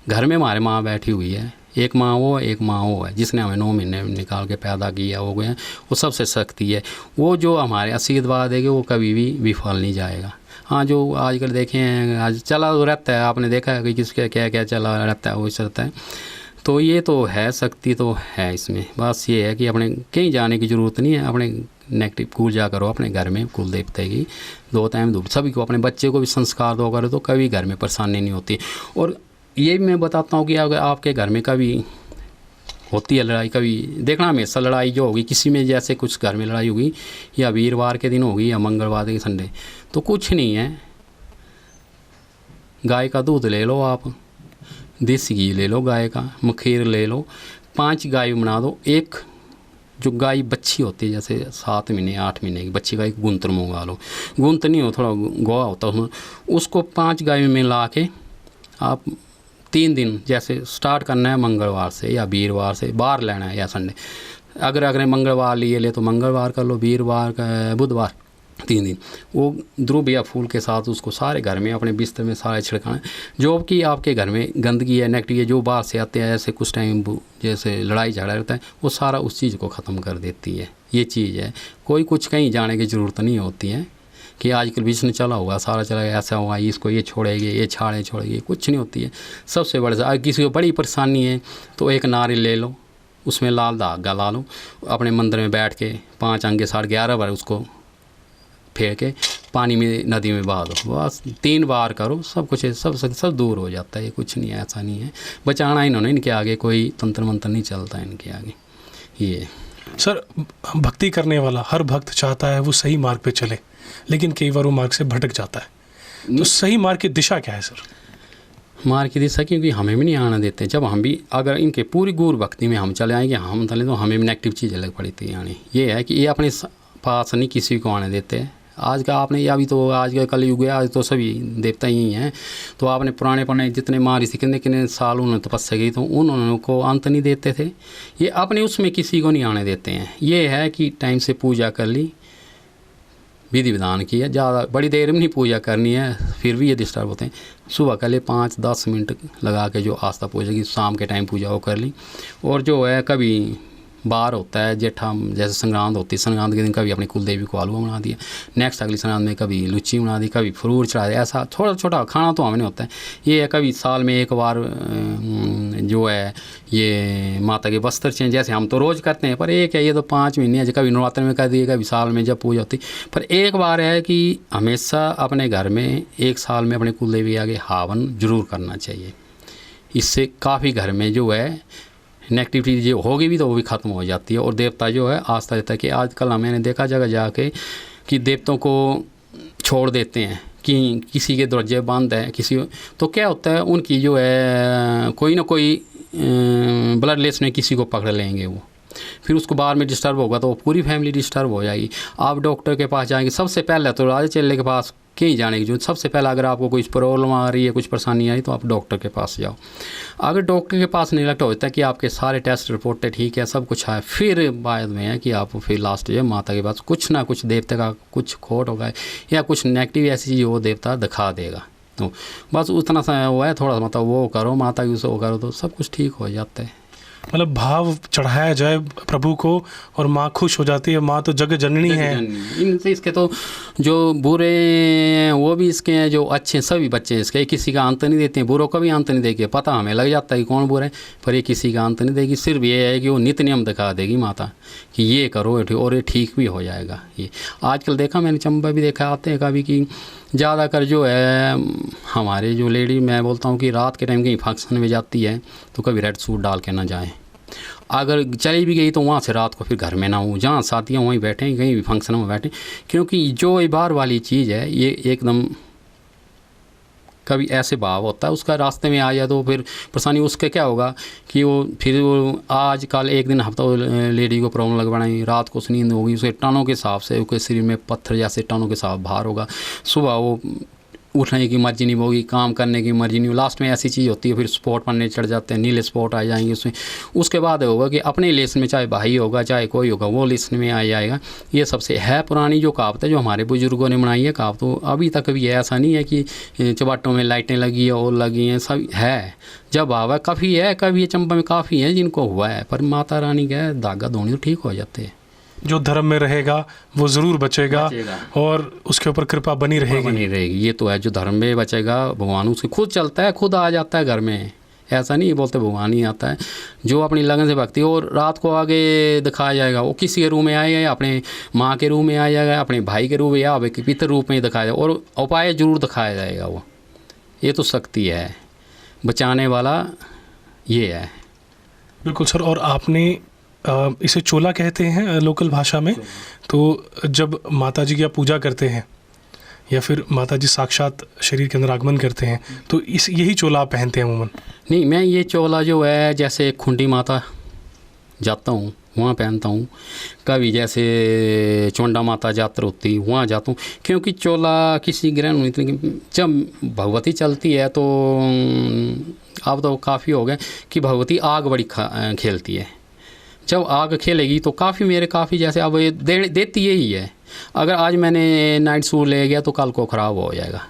घर में हमारे माँ बैठी हुई है, एक माँ वो है, जिसने हमें 9 महीने निकाल के पैदा किया, हो गए, वो सबसे शक्ति है। वो जो हमारे आशीर्वाद देगी वो कभी भी विफल नहीं जाएगा। हाँ, जो आजकल देखे हैं, आज चला तो रहता है, आपने देखा है कि किसके क्या क्या चला रहता है, वो रहता है। तो ये तो है, शक्ति तो है इसमें। बस ये है कि अपने कहीं जाने की ज़रूरत नहीं है, अपने नेगेटिव पूजा करो अपने घर में, कुल देवते की 2 टाइम धूप, सभी को, अपने बच्चे को भी संस्कार दो करो, तो कभी घर में परेशानी नहीं होती। और ये भी मैं बताता हूँ कि अगर आपके घर में कभी होती है लड़ाई, कभी देखना हमेशा लड़ाई जो होगी किसी में, जैसे कुछ घर में लड़ाई होगी, या वीरवार के दिन होगी या मंगलवार के संडे, तो कुछ नहीं है, गाय का दूध ले लो आप, देसी घी ले लो, गाय का मखीर ले लो, 5 गाय बना दो। एक जो गाय बच्ची होती है, जैसे 7 महीने 8 महीने की बच्ची गाय, गुंतर मंगा लो, गुंतर नहीं हो, थोड़ा गोवा होता है उसको 5 गाय में मिला के आप 3 दिन, जैसे स्टार्ट करना है मंगलवार से या वीरवार से, बाहर लेना है या संडे। अगर मंगलवार ले तो मंगलवार कर लो, वीरवार का बुधवार, 3 दिन वो ध्रुव या फूल के साथ उसको सारे घर में अपने बिस्तर में सारे छिड़काना। जो कि आपके घर में गंदगी है, नेगेटिव है, जो बाहर से आते हैं, ऐसे कुछ टाइम जैसे लड़ाई झगड़ा रहता है, वो सारा उस चीज़ को ख़त्म कर देती है। ये चीज़ है, कोई कुछ कहीं जाने की ज़रूरत नहीं होती है कि आजकल बीच में चला हुआ, सारा चला गया, ऐसा हुआ, इसको ये छोड़ेगी, ये छोड़ेगी, कुछ नहीं होती है। सबसे बड़े, अगर किसी को बड़ी परेशानी है तो एक नारियल ले लो, उसमें लाल धागा ला लो, अपने मंदिर में बैठ के 5 अंगे 11:30 बार उसको फेंक के पानी में, नदी में बहा दो, बस 3 बार करो, सब कुछ सब दूर हो जाता है। कुछ नहीं है, ऐसा नहीं है, बचाना इन्होंने, इनके आगे कोई तंत्र मंत्र नहीं चलता इनके आगे। ये सर, भक्ति करने वाला हर भक्त चाहता है वो सही मार्ग पे चले, लेकिन कई बार वो मार्ग से भटक जाता है, तो सही मार्ग की दिशा क्या है सर? मार्ग की दिशा, क्योंकि हमें भी नहीं आने देते। जब हम भी अगर इनके पूरी गुरु भक्ति में हम चले आएंगे, हम चले, तो हमें भी नेगेटिव चीज़ अलग पड़ी थी। यानी ये है कि ये अपने पास नहीं किसी को आने देते। आज का आपने, अभी तो आज का कलयुग है, आज तो सभी देवता ही हैं, तो आपने पुराने जितने महर्षि कितने साल उन्होंने तपस्या की, तो उन्होंने को अंत नहीं देते थे। ये अपने उसमें किसी को नहीं आने देते हैं। ये है कि टाइम से पूजा कर ली, विधि विधान की है, ज़्यादा बड़ी देर में नहीं पूजा करनी है, फिर भी ये डिस्टर्ब होते हैं। सुबह कर ले 5-10 मिनट लगा के जो आस्था पूजा की, शाम के टाइम पूजा वो कर ली। और जो है कभी बार होता है जेठा, जैसे संक्रांत होती है, संक्रांत के दिन कभी अपनी कुल देवी को हलवा बना दिया, नेक्स्ट अगली संक्रांत में कभी लुच्ची बना दी, कभी फ्रूट चढ़ा दिया, ऐसा छोटा छोटा खाना तो हमें होता है। ये है कभी साल में एक बार जो है ये माता के वस्त्र चेंज, जैसे हम तो रोज़ करते हैं, पर एक है ये तो 5 महीने है, कभी नवरात्र में कर दिए, कभी साल में जब पूजा होती। पर एक बार है कि हमेशा अपने घर में एक साल में अपने कुल देवी आगे हवन जरूर करना चाहिए। इससे काफ़ी घर में जो है नेगेटिविटी जो होगी भी तो वो भी ख़त्म हो जाती है, और देवता जो है आस्था देता है। कि आजकल मैंने देखा जगह जाके कि देवताओं को छोड़ देते हैं कि किसी के दरवाजे बंद है, किसी तो क्या होता है उनकी जो है कोई ना कोई ब्लड लेस में किसी को पकड़ लेंगे वो, फिर उसको बाहर में डिस्टर्ब होगा तो पूरी फैमिली डिस्टर्ब हो जाएगी। आप डॉक्टर के पास जाएंगे, सबसे पहले तो राजा चेले के पास कहीं जाने की जो सबसे पहले अगर आपको कोई प्रॉब्लम आ रही है, कुछ परेशानी आई तो आप डॉक्टर के पास जाओ। अगर डॉक्टर के पास निगलेक्ट होता है कि आपके सारे टेस्ट रिपोर्ट ठीक है, सब कुछ है, फिर बाद में है कि आप फिर लास्ट जो माता के पास कुछ ना कुछ देवता का कुछ खोट होगा या कुछ नेगेटिव ऐसी चीज़ वो देवता दिखा देगा। तो बस उतना सा वो है, थोड़ा मतलब वो करो माता की वो करो तो सब कुछ ठीक हो जाता है। मतलब भाव चढ़ाया जाए प्रभु को और माँ खुश हो जाती है। माँ तो जग जननी है। इनसे इसके तो जो बुरे हैं वो भी इसके हैं, जो अच्छे हैं सभी बच्चे हैं इसके, किसी का अंत नहीं देते हैं, बुरों का भी अंत नहीं देगी। पता हमें लग जाता है कि कौन बुरा है, पर ये किसी का अंत नहीं देगी। सिर्फ ये है कि वो नित्य नियम दिखा देगी माता कि ये करो और ये ठीक भी हो जाएगा। ये आजकल देखा मैंने, चंबा भी देखा आते हैं कभी कि ज़्यादातर जो है हमारे जो लेडी, मैं बोलता हूँ कि रात के टाइम कहीं फंक्शन में जाती है तो कभी रेड सूट डाल के ना जाएं। अगर चली भी गई तो वहाँ से रात को फिर घर में ना हो, जहाँ साथियाँ वहीं बैठें, कहीं भी फंक्शन में बैठें, क्योंकि जो ये बाहर वाली चीज़ है ये एकदम कभी ऐसे भाव होता है उसका रास्ते में आ जाए तो फिर परेशानी उसके क्या होगा कि वो फिर वो आज कल एक दिन हफ्ता लेडी को प्रॉब्लम लग बनाई, रात को नींद होगी, उसके टनों के हिसाब से उसके शरीर में पत्थर जैसे टनों के हिसाब भार होगा, सुबह वो उठने की मर्जी नहीं होगी, काम करने की मर्जी नहीं, लास्ट में ऐसी चीज़ होती है फिर स्पॉट पड़ने चढ़ जाते हैं, नीले स्पॉट आ जाएंगे उसमें। उसके बाद होगा कि अपने लिस्ट में चाहे भाई होगा चाहे कोई होगा वो लिस्ट में आ जाएगा। ये सबसे है पुरानी जो कहावत है जो हमारे बुजुर्गों ने बनाई है कहावत, तो अभी तक भी ऐसा नहीं है कि चबाटों में लाइटें लगी है और लगी हैं, सब है। जब आवा काफ़ी है, कभी चंबा में काफ़ी है जिनको हुआ है, पर माता रानी का धागा धोनी तो ठीक हो जाते हैं। जो धर्म में रहेगा वो ज़रूर बचेगा और उसके ऊपर कृपा बनी रहेगी। ये तो है, जो धर्म में बचेगा भगवान उसके खुद चलता है, खुद आ जाता है घर में। ऐसा नहीं बोलते भगवान ही आता है, जो अपनी लगन से भक्ति और रात को आगे दिखाया जाएगा। वो किसी के रूप में आएगा या अपने माँ के रूप में आ जाएगा, अपने भाई के रूप में या पितर रूप में दिखाया जाएगा, और उपाय जरूर दिखाया जाएगा। वो ये तो शक्ति है, बचाने वाला ये है। बिल्कुल सर। और आपने इसे चोला कहते हैं लोकल भाषा में, तो जब माता जी की आप पूजा करते हैं या फिर माता जी साक्षात शरीर के अंदर आगमन करते हैं तो यही चोला आप पहनते हैं अमूमन? नहीं, मैं ये चोला जो है जैसे खुंडी माता जाता हूँ वहाँ पहनता हूँ, कभी जैसे चोंडा माता यात्रा होती है वहाँ जाता हूँ, क्योंकि चोला किसी ग्रहण में जब भगवती चलती है तो अब तो काफ़ी हो गए कि भगवती आग बड़ी खेलती है। जब आग खेलेगी तो काफ़ी जैसे अब ये देती यही है। अगर आज मैंने नाइट सूट ले गया तो कल को ख़राब हो जाएगा,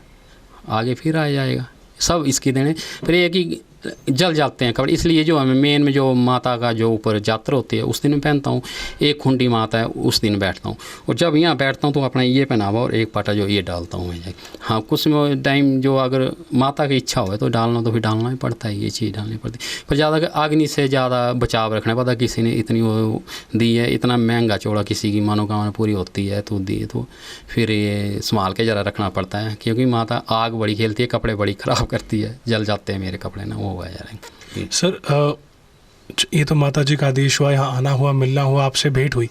आगे फिर आ जाएगा, सब इसकी देने। फिर ये कि जल जाते हैं कपड़े, इसलिए जो हमें मेन में जो माता का जो ऊपर यात्रा होती है उस दिन में पहनता हूँ। एक खुंडी माता है उस दिन बैठता हूँ, और जब यहाँ बैठता हूँ तो अपना ये पहनावा और एक पाटा जो ये डालता हूँ मैं। हाँ, कुछ टाइम जो अगर माता की इच्छा हो तो डालना तो फिर डालना ही पड़ता है, ये चीज़ डालनी पड़ती है। पर ज़्यादा अग्नि से ज़्यादा बचाव रखना पड़ता, किसी ने इतनी वो दी है, इतना महंगा चौड़ा किसी की मनोकामना पूरी होती है तो दी, तो फिर ये संभाल के ज़रा रखना पड़ता है, क्योंकि माता आग बड़ी खेलती है, कपड़े बड़ी ख़राब करती है, जल जाते हैं मेरे कपड़े ना, वो हुआ यार। सर ये तो माता जी का आदेश हुआ, यहाँ आना हुआ, मिलना हुआ, आपसे भेंट हुई।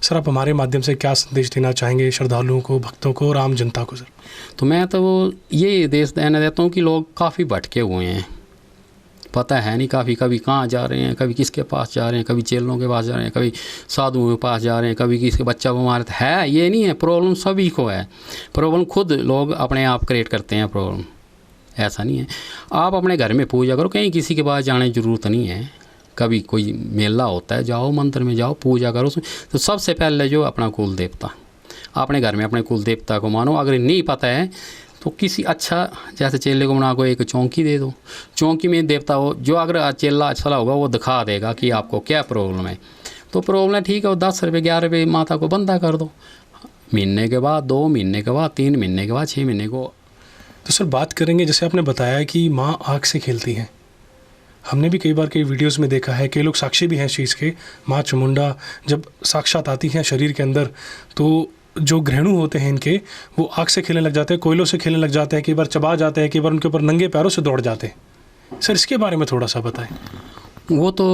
सर आप हमारे माध्यम से क्या संदेश देना चाहेंगे श्रद्धालुओं को, भक्तों को और आम जनता को? सर तो मैं तो ये देश देना देता हूँ कि लोग काफ़ी भटके हुए हैं, पता है नहीं काफ़ी, कभी कहाँ जा रहे हैं, कभी किसके पास जा रहे हैं, कभी चेलों के पास जा रहे हैं, कभी साधुओं के पास जा रहे हैं, कभी किसके बच्चा बीमार है। ये नहीं है, प्रॉब्लम सभी को है, प्रॉब्लम खुद लोग अपने आप क्रिएट करते हैं प्रॉब्लम, ऐसा नहीं है। आप अपने घर में पूजा करो, कहीं किसी के पास जाने की ज़रूरत नहीं है। कभी कोई मेला होता है जाओ, मंदिर में जाओ, पूजा करो। तो सबसे पहले जो अपना कुल देवता, अपने घर में अपने कुल देवता को मानो। अगर नहीं पता है तो किसी अच्छा जैसे चेले को बना को एक चौकी दे दो, चौकी में देवता हो जो अगर चेला अच्छा होगा वो दिखा देगा कि आपको क्या प्रॉब्लम है। तो प्रॉब्लम ठीक है, वो 10 रुपये 11 रुपये माता को बंदा कर दो, महीने के बाद 2 महीने के बाद 3 महीने के बाद 6 महीने को। तो सर बात करेंगे, जैसे आपने बताया कि माँ आग से खेलती हैं, हमने भी कई बार कई वीडियोस में देखा है, कई लोग साक्षी भी हैं इस चीज़ के, माँ चामुंडा जब साक्षात आती हैं शरीर के अंदर तो जो ग्रहणु होते हैं इनके वो आग से खेलने लग जाते हैं, कोयलों से खेलने लग जाते हैं, कई बार चबा जाते हैं, कई बार उनके ऊपर नंगे पैरों से दौड़ जाते हैं। सर इसके बारे में थोड़ा सा बताएं। वो तो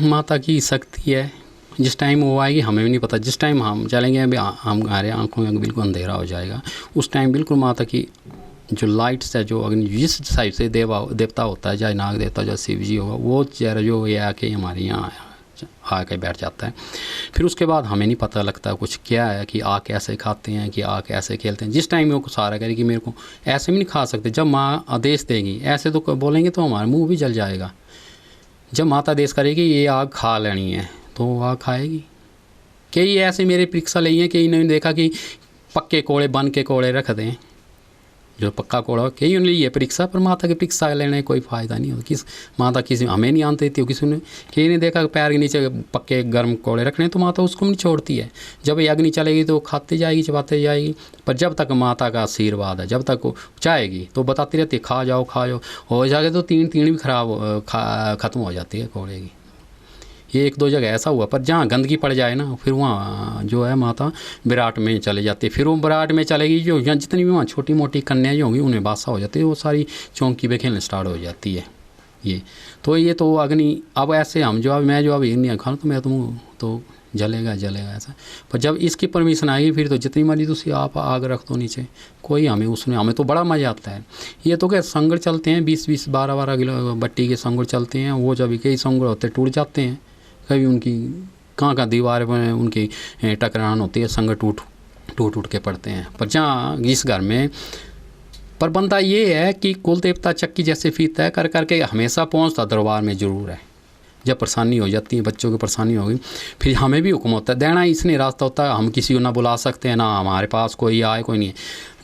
माता की शक्ति है, जिस टाइम वो आएगी हमें भी नहीं पता। जिस टाइम हम चलेंगे अभी हमारे आंखों में बिल्कुल अंधेरा हो जाएगा, उस टाइम बिल्कुल माता की जो लाइट्स है, जो अग्नि जिस साइड से देवता होता है, चाहे नाग देवता चाहे शिव जी होगा, वो चेहरा जो ये आके हमारे यहाँ आके बैठ जाता है। फिर उसके बाद हमें नहीं पता लगता कुछ क्या है कि आग कैसे खाते हैं, कि आग कैसे खेलते हैं। जिस टाइम वो सारा करेगी कि मेरे को ऐसे भी नहीं खा सकते, जब माँ आदेश देगी ऐसे तो बोलेंगे तो हमारा मुँह भी जल जाएगा। जब माता आदेश करेगी ये आग खा लेनी है तो वो आग खाएगी। कई ऐसे मेरे परीक्षा ली हैं कि इन्होंने देखा कि पक्के कोड़े बन के कोड़े रख दें, जो पक्का कोड़ा कई उन्हें लिए परीक्षा, पर माता की परीक्षा लेने कोई फ़ायदा नहीं होता। किस माता किसी हमें नहीं आनती थी, किसी ने कई ने देखा पैर के नीचे पक्के गर्म कोड़े रखने, तो माता उसको नहीं छोड़ती है। जब ये अग्नि चलेगी तो खाती जाएगी, चबाते जाएगी, पर जब तक माता का आशीर्वाद है, जब तक वो चाहेगी तो बताती रहती है खा जाओ खा जाओ, हो जाएगा तो तीन भी ख़त्म हो जाती है कोड़े की। ये 1-2 जगह ऐसा हुआ, पर जहाँ गंदगी पड़ जाए ना फिर वहाँ जो है माता विराट में चले जाती है। फिर वो विराट में चलेगी, जो यहाँ जितनी भी वहाँ छोटी मोटी कन्याएँ जो होंगी उन्हें बादशाह हो जाती है, वो सारी चौकी पे खेलने स्टार्ट हो जाती है। ये तो अग्नि अब ऐसे हम जो अब मैं जो अब नहीं खाऊँ तो मैं तो जलेगा ऐसा। पर जब इसकी परमिशन आएगी फिर तो जितनी मर्जी तुसी आप आग रख दो नीचे, कोई हमें तो बड़ा मज़ा आता है। ये तो क्या संगड़ चलते हैं 20-20 12-12 किलो बट्टी के संगड़ चलते हैं, वो जब कई संगड़ होते टूट जाते हैं, कभी उनकी कहाँ दीवार में उनकी टकरान होती है, संग टूट के पड़ते हैं। पर जहाँ इस घर में पर बंदा ये है कि कुल देवता चक्की जैसे फीता है कर करके हमेशा पहुँचता दरबार में ज़रूर है। जब परेशानी हो जाती है, बच्चों की परेशानी होगी, फिर हमें भी हुक्म होता है देना, इसलिए रास्ता होता है। हम किसी को ना बुला सकते हैं, ना हमारे पास कोई आए, कोई नहीं है।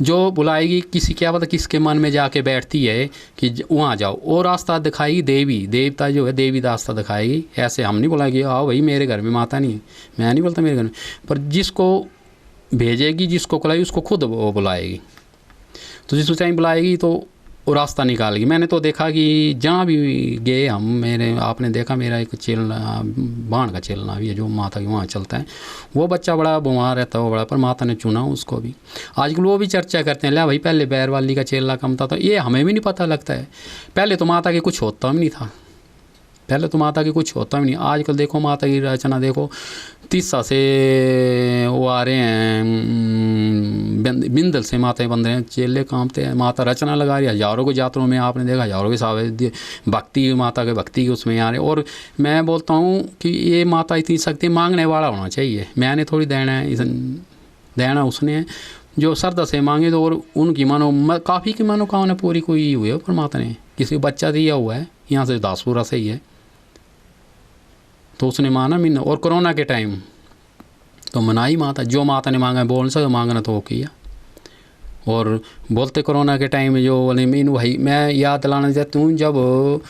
जो बुलाएगी किसी क्या पता किसके मन में जाके बैठती है कि वहाँ जाओ, और रास्ता दिखाएगी देवता जो है देवी रास्ता दिखाएगी। ऐसे हम नहीं बुलाएगी आओ भाई मेरे घर में माता नहीं है, मैं नहीं बोलता मेरे घर में, पर जिसको भेजेगी जिसको बुलाएगी उसको खुद वो बुलाएगी। तो जिस टाइम बुलाएगी तो वो रास्ता निकालेगी। मैंने तो देखा कि जहाँ भी गए हम, आपने देखा मेरा एक चेलना बाण का चेलना भी है जो माता के वहाँ चलता है, वो बच्चा बड़ा बीमार रहता है, वो बड़ा, पर माता ने चुना उसको भी। आजकल वो भी चर्चा करते हैं, ला भाई पहले बैरवाली का चेला कम था, तो ये हमें भी नहीं पता लगता है। पहले तो माता के कुछ होता भी नहीं था, आजकल देखो माता की रचना देखो, 30 से वो आ रहे हैं बिंदल से माताएं बन रहे हैं, चेले कामते हैं, माता रचना लगा रही है। हज़ारों को यात्रों में आपने देखा, हज़ारों के सावे भक्ति माता के भक्ति के उसमें आ रहे। और मैं बोलता हूँ कि ये माता इतनी शक्ति मांगने वाला होना चाहिए, मैंने थोड़ी देना उसने है। जो श्रद्धा से मांगे तो, और उनकी काफ़ी की मनोकामना पूरी कोई हुई है, पर माता ने किसी को बच्चा दिया हुआ है यहाँ से दासपुरा से ही है, तो उसने माना मीन। और कोरोना के टाइम तो मनाई माता, जो माता ने मांगा बोल सके, मांगना तो वो किया। और बोलते कोरोना के टाइम में जो बोले मीन भाई, मैं याद दिलाना चाहती हूँ, जब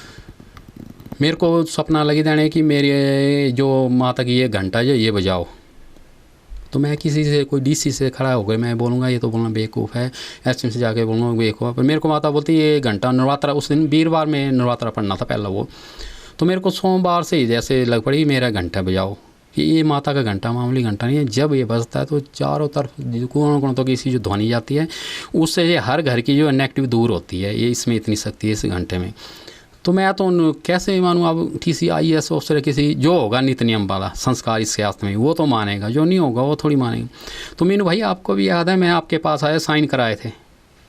मेरे को सपना लगी देने कि मेरे जो माता की ये घंटा जो ये बजाओ, तो मैं किसी से कोई डीसी से खड़ा हो गया, मैं बोलूँगा ये तो बोलना बेवकूफ़ है, एसएम से जाके बोलूँगा बेवकूफ़। पर मेरे को माता बोलती ये घंटा नवरात्रा, उस दिन वीरवार में नवरात्रा पढ़ना था पहला वो, तो मेरे को सोमवार से ही जैसे लग पड़ी मेरा घंटा बजाओ, कि ये माता का घंटा मामूली घंटा नहीं है। जब ये बजता है तो चारों तरफ कोण तो किसी जो ध्वनि जाती है, उससे ये हर घर की जो नेगेटिव दूर होती है। ये इसमें इतनी शक्ति है इस घंटे में। तो मैं तो कैसे मानूँ, अब किसी IAS ऑफिसर किसी जो होगा नित्य नियम वाला संस्कार इस शास्त्र में, वो तो मानेगा, जो नहीं होगा वो थोड़ी मानेगा। तो मीनू भाई आपको भी याद है, मैं आपके पास आया, साइन कराए थे,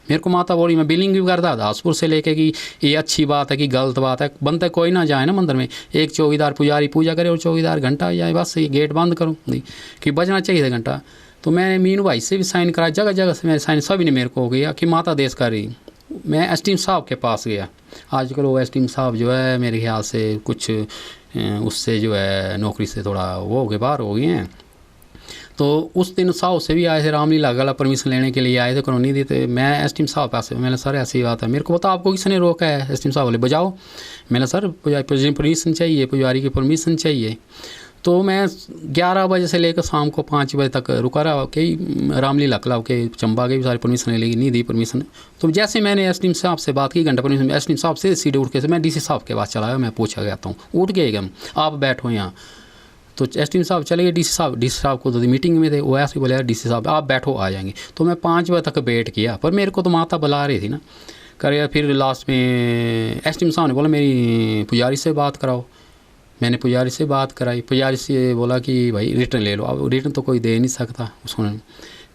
मेरे को माता बोली, मैं बिलिंग भी करता दासपुर से लेके कि ये अच्छी बात है कि गलत बात है। बनते कोई ना जाए ना मंदिर में, एक चौकीदार पुजारी पूजा करे और चौकीदार घंटा जाए, बस ये गेट बंद करूँ नहीं कि बजना चाहिए था घंटा। तो मैंने मीनू भाई से भी साइन कराया, जगह जगह से मैंने साइन, सभी ने मेरे को हो गया कि माता देश कर रही। मैं एसडीएम साहब के पास गया, आजकल वो एसडीएम साहब जो है मेरे ख्याल से कुछ उससे जो है नौकरी से थोड़ा वो हो गए, बाहर हो गए हैं। तो उस दिन साहब से भी आए थे, रामलीला वाला परमिशन लेने के लिए आए थे, कॉलोनी दी। तो मैं एसटीएम साहब पास, मैंने सर ऐसी बात है, मेरे को बता आपको किसने रोका है? एसटीएम साहब बोले बजाओ। मैंने सर परमिशन चाहिए, पुजारी की परमिशन चाहिए। तो मैं 11 बजे से लेकर शाम को 5 बजे तक रुका रहा कि रामलीला क्लब के चंबा के भी सारी परमिशन ले, नहीं दी परमिशन। तो जैसे मैंने एसडीएम साहब से बात की, घंटा परमिशन, एसडीएम साहब से सीधे उठ के मैं डीसी साहब के पास चला गया। मैं पूछा गया था, उठ गए हम, आप बैठो यहाँ। तो एसडीएम साहब चले गए, डीसी साहब को तो मीटिंग में थे, वो ऐसे बोले यार डीसी साहब आप बैठो, आ जाएंगे। तो मैं 5 बजे तक वेट किया, पर मेरे को तो माता बुला रही थी ना कर। फिर लास्ट में एसडीएम साहब ने बोला मेरी पुजारी से बात कराओ। मैंने पुजारी से बात कराई, पुजारी से बोला कि भाई रिटर्न ले लो। अब रिटर्न तो कोई दे नहीं सकता उसको।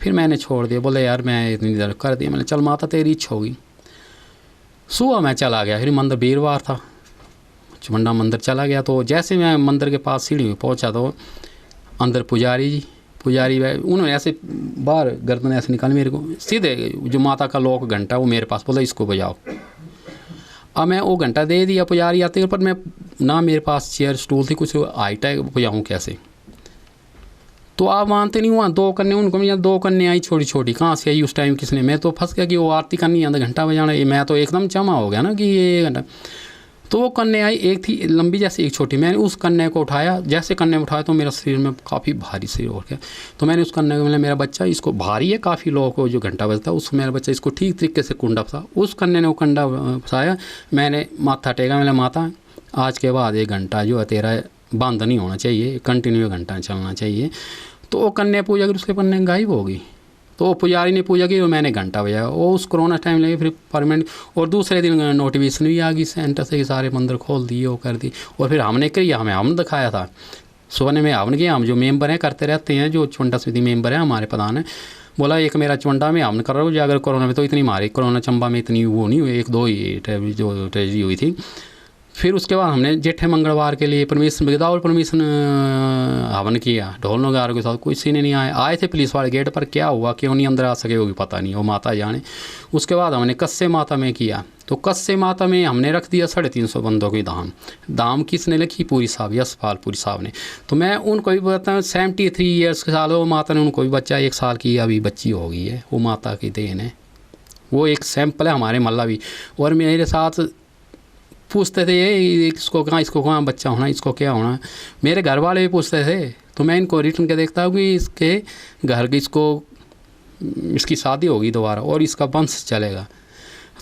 फिर मैंने छोड़ दिया, बोले यार मैं इतनी देर कर दिया। मैंने चल माता तेरी इच्छा होगी। सुबह मैं चला गया, फिर मंदिर वीरवार था, चमुंडा मंदिर चला गया। तो जैसे मैं मंदिर के पास सीढ़ी में पहुंचा तो अंदर पुजारी उन्होंने ऐसे बाहर गर्दन ऐसे निकाली, मेरे को सीधे जो माता का लोक घंटा वो मेरे पास, बोला इसको बजाओ। अब मैं वो घंटा दे दिया, पुजारी आते, पर मैं ना मेरे पास चेयर स्टूल थी, कुछ हाइट है, बजाऊँ कैसे? तो आप मानते नहीं, वहाँ 2 कन्या, उनको यहाँ 2 कन्या आई छोटी छोटी, कहाँ से आई उस टाइम किसने? मैं तो फंस गया कि वो आरती करनी है, घंटा बजाना। मैं तो एकदम जमा हो गया ना कि ये घंटा। तो वो कन्या आई, एक थी लंबी जैसे, एक छोटी। मैंने उस कन्या को उठाया, जैसे कन्या उठाया तो मेरा शरीर में काफ़ी भारी शरीर हो गया। तो मैंने उस कन्या को बोला मेरा बच्चा इसको भारी है काफ़ी, लोगों को जो घंटा बजता है उसको, मेरा बच्चा इसको ठीक तरीके से कुंडा फंसा। उस कन्या ने वो कंडा फंसाया, मैंने माथा टेका, मैंने माता आज के बाद 1 घंटा जो है तेरा बंद नहीं होना चाहिए, कंटिन्यू घंटा चलना चाहिए। तो वो कन्या पूजा कर उसके पन्ने गायब हो गई। तो वो पुजारी ने पूजा की और मैंने घंटा बजाया। वो उस कोरोना टाइम लगे, फिर परमानेंट। और दूसरे दिन नोटिफिकेशन भी आ गई सेंटर से कि सारे मंदिर खोल दिए, वो कर दी। और फिर हमने किया, हमें हमने दिखाया था सुबह में हमने किया। हम जो मेंबर हैं करते रहते हैं, जो चुंडा समिति मेंबर हैं हमारे प्रधान हैं, बोला एक मेरा चुंडा में हमने कर रहा हूँ। जो अगर कोरोना में तो इतनी मारी, कोरोना चंबा में इतनी वो नहीं हुई, 1-2 ही जो ट्रेजरी हुई थी। फिर उसके बाद हमने जेठे मंगलवार के लिए परमिशन विदाउट परमिशन हवन किया, ढोल नगारों के साथ। कोई सीने नहीं आए थे पुलिस वाले गेट पर, क्या हुआ क्यों नहीं अंदर आ सके होगी पता नहीं, वो माता जाने। उसके बाद हमने कस्से माता में किया। तो कस्से माता में हमने रख दिया 350 बंदों की दाम किसने लिखी? पूरी साहब, यशपाल पूरी साहब ने। तो मैं उनको भी बताऊँ 73 ईयर्स के साल वो माता ने, उनको भी बच्चा 1 साल की अभी बच्ची हो गई है, वो माता की देन है। वो एक सैंपल है हमारे मल्ला भी। और मेरे साथ पूछते थे ये इसको कहाँ बच्चा होना, इसको क्या होना। मेरे घर वाले भी पूछते थे। तो मैं इनको रिटर्न के देखता हूँ कि इसके घर की इसकी शादी होगी दोबारा और इसका वंश चलेगा।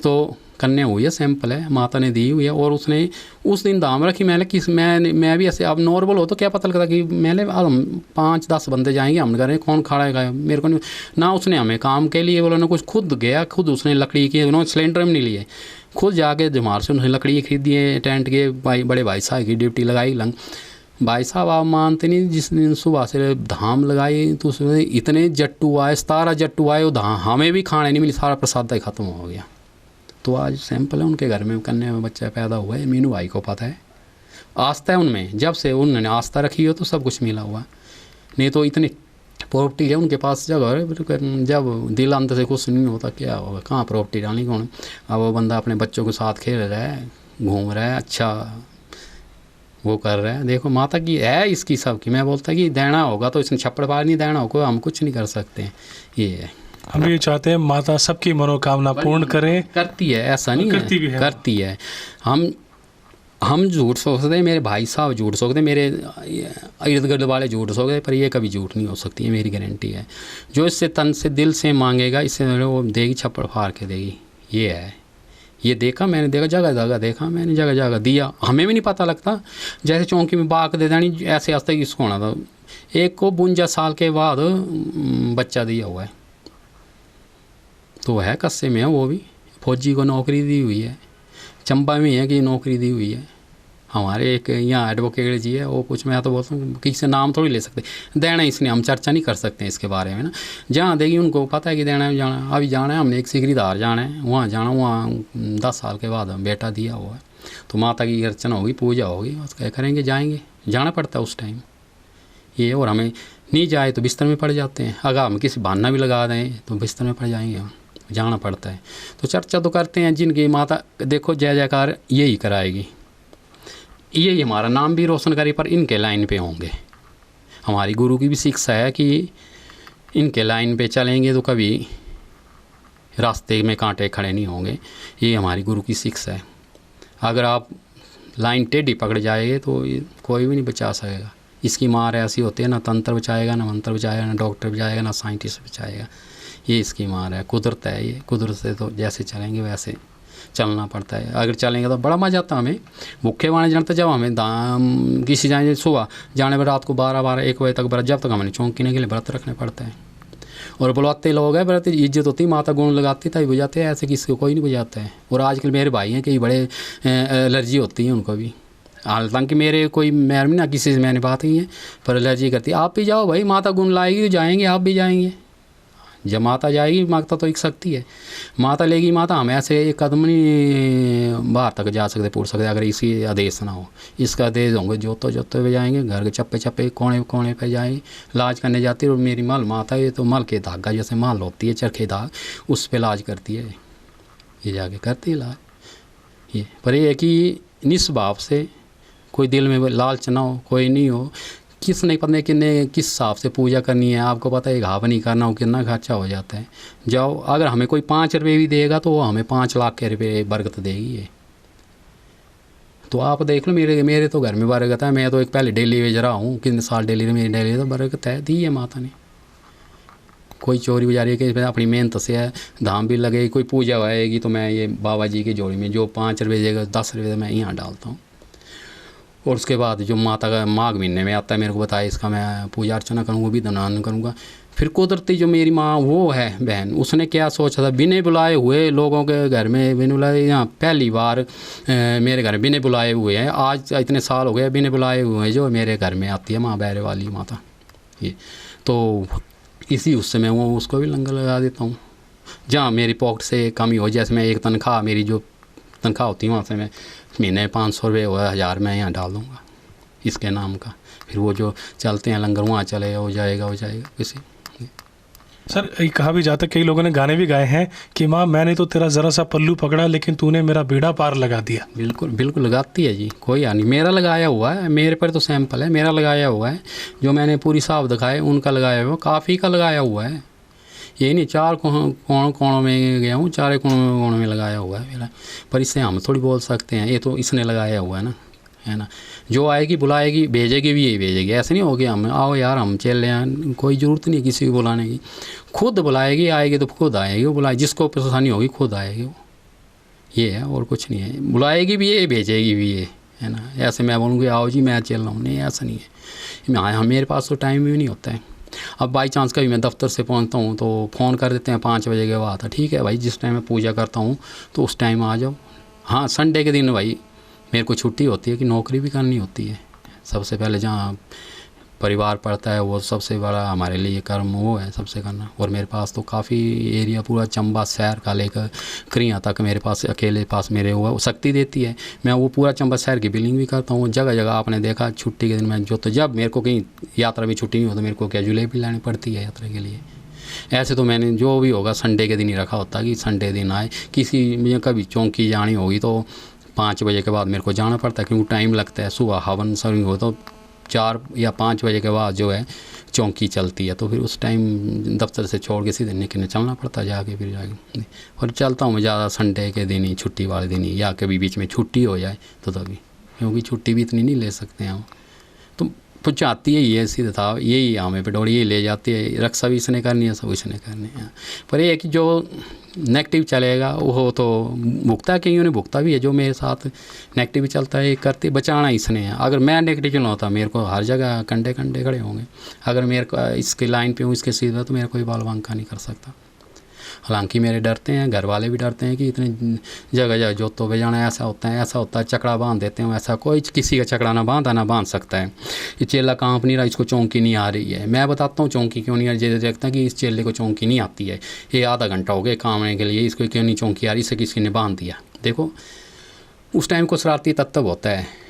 तो कन्या हुई है, सैंपल है, माता ने दी हुई है। और उसने उस दिन दाम रखी। मैं भी ऐसे, अब नॉर्मल हो तो क्या पता लगता कि मैंने हम 5-10 बंदे जाएंगे, हम करें कौन खड़ा है मेरे को नहीं ना। उसने हमें काम के लिए बोला ना कुछ, खुद गया, खुद उसने लकड़ी की, उन्होंने सिलेंडर में नहीं लिए, खुद जाके जमार से उन्होंने लकड़ी खरीदी है, टेंट के बड़े भाई साहब की ड्यूटी लगाई लंग। भाई साहब आप मानते नहीं, जिस दिन सुबह से धाम लगाई तो उसमें इतने जट्टू आए, 17 जट्टू आए, वो धाम हमें भी खाने नहीं मिली, सारा प्रसाद ही ख़त्म हो गया। तो आज सैंपल है उनके घर में, कन्या में बच्चा पैदा हुआ है। मीनू भाई को पता है, आस्था है उनमें, जब से उन्होंने आस्था रखी हो तो सब कुछ मिला हुआ। नहीं तो इतनी प्रॉपर्टी है उनके पास, जगह जब दिल अंत से कुछ नहीं होता क्या होगा, कहाँ प्रॉपर्टी डालनी कौन। अब वो बंदा अपने बच्चों के साथ खेल रहा है, घूम रहा है, अच्छा वो कर रहा है। देखो माता की है इसकी सबकी। मैं बोलता कि देना होगा तो इसने छप्पड़ पार नहीं देना होगा, हम कुछ नहीं कर सकते। ये है, हम ये चाहते हैं माता सबकी मनोकामना पूर्ण करें। करती है, ऐसा नहीं करती है, भी है। करती है। हम झूठ सोचते हैं, मेरे भाई साहब झूठ सोचते हैं, मेरे इर्द गिर्द वाले झूठ सोचते हैं, पर ये कभी झूठ नहीं हो सकती है, मेरी गारंटी है। जो इससे तन से दिल से मांगेगा, इससे वो देगी, छप्पड़ फाड़ के देगी। ये है, ये देखा मैंने, देखा जगह जगह देखा मैंने, जगह जगह दिया। हमें भी नहीं पता लगता, जैसे चौंकी में बाग दे देनी, ऐसे आस्ते किसको होना था। एक को 52 साल के बाद बच्चा दिया हुआ है, तो है कस्से में है। वो भी फौजी को नौकरी दी हुई है, चंबा में है कि नौकरी दी हुई है। हमारे एक यहाँ एडवोकेट जी है, वो कुछ मैं तो बोलता हूँ किसी से नाम थोड़ी ले सकते, देना इसने, हम चर्चा नहीं कर सकते हैं इसके बारे में ना। जहाँ देगी उनको पता है कि देना है, जाना अभी जाना है, हमने एक सिकरीदार जाना है, वहाँ जाना, वहाँ 10 साल के बाद बेटा दिया हुआ है। तो माता की अर्चना होगी, पूजा होगी, बस क्या करेंगे, जाएंगे, जाना पड़ता है उस टाइम ये। और हमें नहीं जाए तो बिस्तर में पड़ जाते हैं, अगर हम किसी बहाना भी लगा दें तो बिस्तर में पड़ जाएंगे, हम जाना पड़ता है। तो चर्चा तो करते हैं, जिनकी माता देखो जय जयकार यही कराएगी, यही हमारा नाम भी रोशन करे, पर इनके लाइन पे होंगे। हमारी गुरु की भी शिक्षा है कि इनके लाइन पे चलेंगे तो कभी रास्ते में कांटे खड़े नहीं होंगे। ये हमारी गुरु की शिक्षा है। अगर आप लाइन टेढ़ी पकड़ जाएंगे तो कोई भी नहीं बचा सकेगा। इसकी मार ऐसी होती है, ना तंत्र बचाएगा, ना मंत्र बचाएगा, ना डॉक्टर बचाएगा, ना साइंटिस्ट बचाएगा। ये इसकी मार है, कुदरत है। ये कुदरत से तो जैसे चलेंगे वैसे चलना पड़ता है। अगर चलेंगे तो बड़ा मज़ा आता हमें। भूखे वाने जानते जब हमें दाम किसी जाए सुबह जाने पर रात को 12-1 बजे तक व्रत, जब तक हमें चौंकीने के लिए व्रत रखने पड़ते हैं। और बुलाते लोग हैं, व्रत इज्जत होती, माता गुण लगाती तभी बुझाते हैं, ऐसे किसी को कोई नहीं बुझाता है। और आजकल मेरे भाई हैं कई बड़े एलर्जी होती है उनको भी, हालांकि मेरे कोई मैर ना किसी से मैंने बात की है, पर एलर्जी करती है। आप भी जाओ भाई, माता गुण लाएगी तो जाएंगे, आप भी जाएंगे। जब माता जाएगी, माता तो एक शक्ति है, माता लेगी माता, हम ऐसे एक कदम नहीं बाहर तक जा सकते, पूछ सकते अगर इसी आदेश ना हो। इसका आदेश होंगे जोतो पे जाएंगे, घर के चप्पे चप्पे कोने पे जाएंगे, इलाज करने जाती है। और मेरी मल माता ये तो मल के धागा जैसे माल होती है, चरखे धाग, उस पर इलाज करती है, ये जाके करती है इलाज। ये पर ये है कि निस्वाब से, कोई दिल में लालच ना हो, कोई नहीं हो, किस नहीं पता कितने किस हिसाब से पूजा करनी है। आपको पता है घाव नहीं करना हो कितना खर्चा हो जाता है। जाओ, अगर हमें कोई 5 रुपये भी देगा तो वो हमें 5 लाख के रुपये बरकत देगी है। तो आप देख लो, मेरे तो घर में बरकत है। मैं तो एक पहले डेली भेज रहा हूँ, कितने साल डेली में, मेरी डेली तो बरकत है, दी है माता ने। कोई चोरी बुजारी के अपनी मेहनत से है, धाम भी लगेगी, कोई पूजा आएगी तो मैं ये बाबा जी की जोड़ी में जो 5 रुपये देगा, 10 रुपये मैं यहाँ डालता हूँ। और उसके बाद जो माता का माघ महीने में आता है, मेरे को बताया, इसका मैं पूजा अर्चना करूँगा, भी दान करूँगा। फिर कुदरती जो मेरी माँ वो है बहन, उसने क्या सोचा था, बिना बुलाए हुए लोगों के घर में, बिना बुलाए, यहाँ पहली बार मेरे घर बिना बुलाए हुए हैं। आज इतने साल हो गए बिना बुलाए हुए हैं जो मेरे घर में आती है माँ बैरे वाली माता। ये तो इसी उससे मैं वो उसको भी लंगर लगा देता हूँ। जहाँ मेरी पॉकेट से कमी हो, जैसे मैं एक तनख्वाह, मेरी जो तनख्वाह होती है वहाँ से मैं महीने 500 रुपये हुआ 1000 मैं यहाँ डाल दूँगा इसके नाम का। फिर वो जो चलते हैं लंगर वहाँ चलेगा, हो जाएगा किसी। सर, ये कहा भी जाता है, कई लोगों ने गाने भी गाए हैं कि माँ मैंने तो तेरा ज़रा सा पल्लू पकड़ा लेकिन तूने मेरा बेड़ा पार लगा दिया। बिल्कुल लगाती है जी, कोई नहीं। मेरा लगाया हुआ है, मेरे पर तो सैंपल है, मेरा लगाया हुआ है। जो मैंने पूरी साफ दिखाए उनका लगाया हुआ, काफ़ी का लगाया हुआ है। ये नहीं 4 कोणों में गया हूँ, 4 कोणों में लगाया हुआ है मेरा। पर इससे हम थोड़ी बोल सकते हैं, ये तो इसने लगाया हुआ है ना। जो आएगी बुलाएगी, भेजेगी भी यही भेजेगी। ऐसे नहीं होगी हम आओ यार हम चल हैं, कोई ज़रूरत नहीं किसी को बुलाने की। खुद बुलाएगी, आएगी तो खुद आएगी, वो बुलाए, जिसको परेशानी होगी खुद आएगी वो। ये है और कुछ नहीं है। बुलाएगी भी ये, भेजेगी भी ये, है ना। ऐसे मैं बोलूँगी आओ जी मैं चल रहा हूँ, नहीं ऐसा नहीं है। मेरे पास तो टाइम भी नहीं होता है। अब बाई चांस कभी मैं दफ्तर से पहुंचता हूं तो फ़ोन कर देते हैं 5 बजे के बाद, ठीक है भाई जिस टाइम मैं पूजा करता हूं तो उस टाइम आ जाओ। हाँ, संडे के दिन भाई मेरे को छुट्टी होती है कि नौकरी भी करनी होती है। सबसे पहले जहाँ परिवार पड़ता है वो सबसे बड़ा हमारे लिए कर्म वो है सबसे करना। और मेरे पास तो काफ़ी एरिया पूरा चंबा शहर का लेकर क्रिया तक मेरे पास अकेले पास मेरे हुआ शक्ति देती है। मैं वो पूरा चंबा शहर की बिलिंग भी करता हूँ। जगह जगह आपने देखा छुट्टी के दिन में जो, तो जब मेरे को कहीं यात्रा भी छुट्टी नहीं हो तो मेरे को कैजुअल भी लानी पड़ती है यात्रा के लिए। ऐसे तो मैंने जो भी होगा संडे के दिन ही रखा होता कि संडे दिन आए। किसी में कभी चौंकी जानी होगी तो 5 बजे के बाद मेरे को जाना पड़ता है क्योंकि टाइम लगता है। सुबह हवन सर्विंग हो तो 4 या 5 बजे के बाद जो है चौंकी चलती है, तो फिर उस टाइम दफ्तर से छोड़ के सीधे निकलने चलना पड़ता है जाके फिर जाके। और चलता हूँ मैं ज़्यादा संडे के दिन ही, छुट्टी वाले दिन ही, या कभी बीच में छुट्टी हो जाए तो तभी, क्योंकि छुट्टी भी इतनी नहीं ले सकते हम। तो पहुँचाती है ये सीधा था, यही हमें पेटोड़ी यही ले जाती है। रक्षा भी इसने करनी है, सब इसने करनी है। पर ये है कि जो नेगेटिव चलेगा वो तो भुगता, कहीं उन्हें भुगता भी है। जो मेरे साथ नेगेटिव चलता है करते बचाना इसने है। अगर मैं नेगेटिव चलना होता मेरे को हर जगह कंडे खड़े होंगे। अगर मेरे को इसके लाइन पे हूँ इसके सीधा तो मेरा कोई बाल वांका नहीं कर सकता। हालांकि मेरे डरते हैं, घर वाले भी डरते हैं कि इतने जगह जगह जोतों पे जाना ऐसा होता है, चकड़ा बांध देते हैं। ऐसा कोई किसी का चकड़ा ना बांध सकता है। ये चेला कांप नहीं रहा, इसको चौंकी नहीं आ रही है। मैं बताता हूँ चौंकी क्यों नहीं आ रही। देखता है कि इस चेले को चौंकी नहीं आती है, ये आधा घंटा हो गया कामने के लिए, इसको क्यों नहीं चौंकी आ रही, इसे किसी ने बांध दिया। देखो उस टाइम को शरारती तत्व होता है।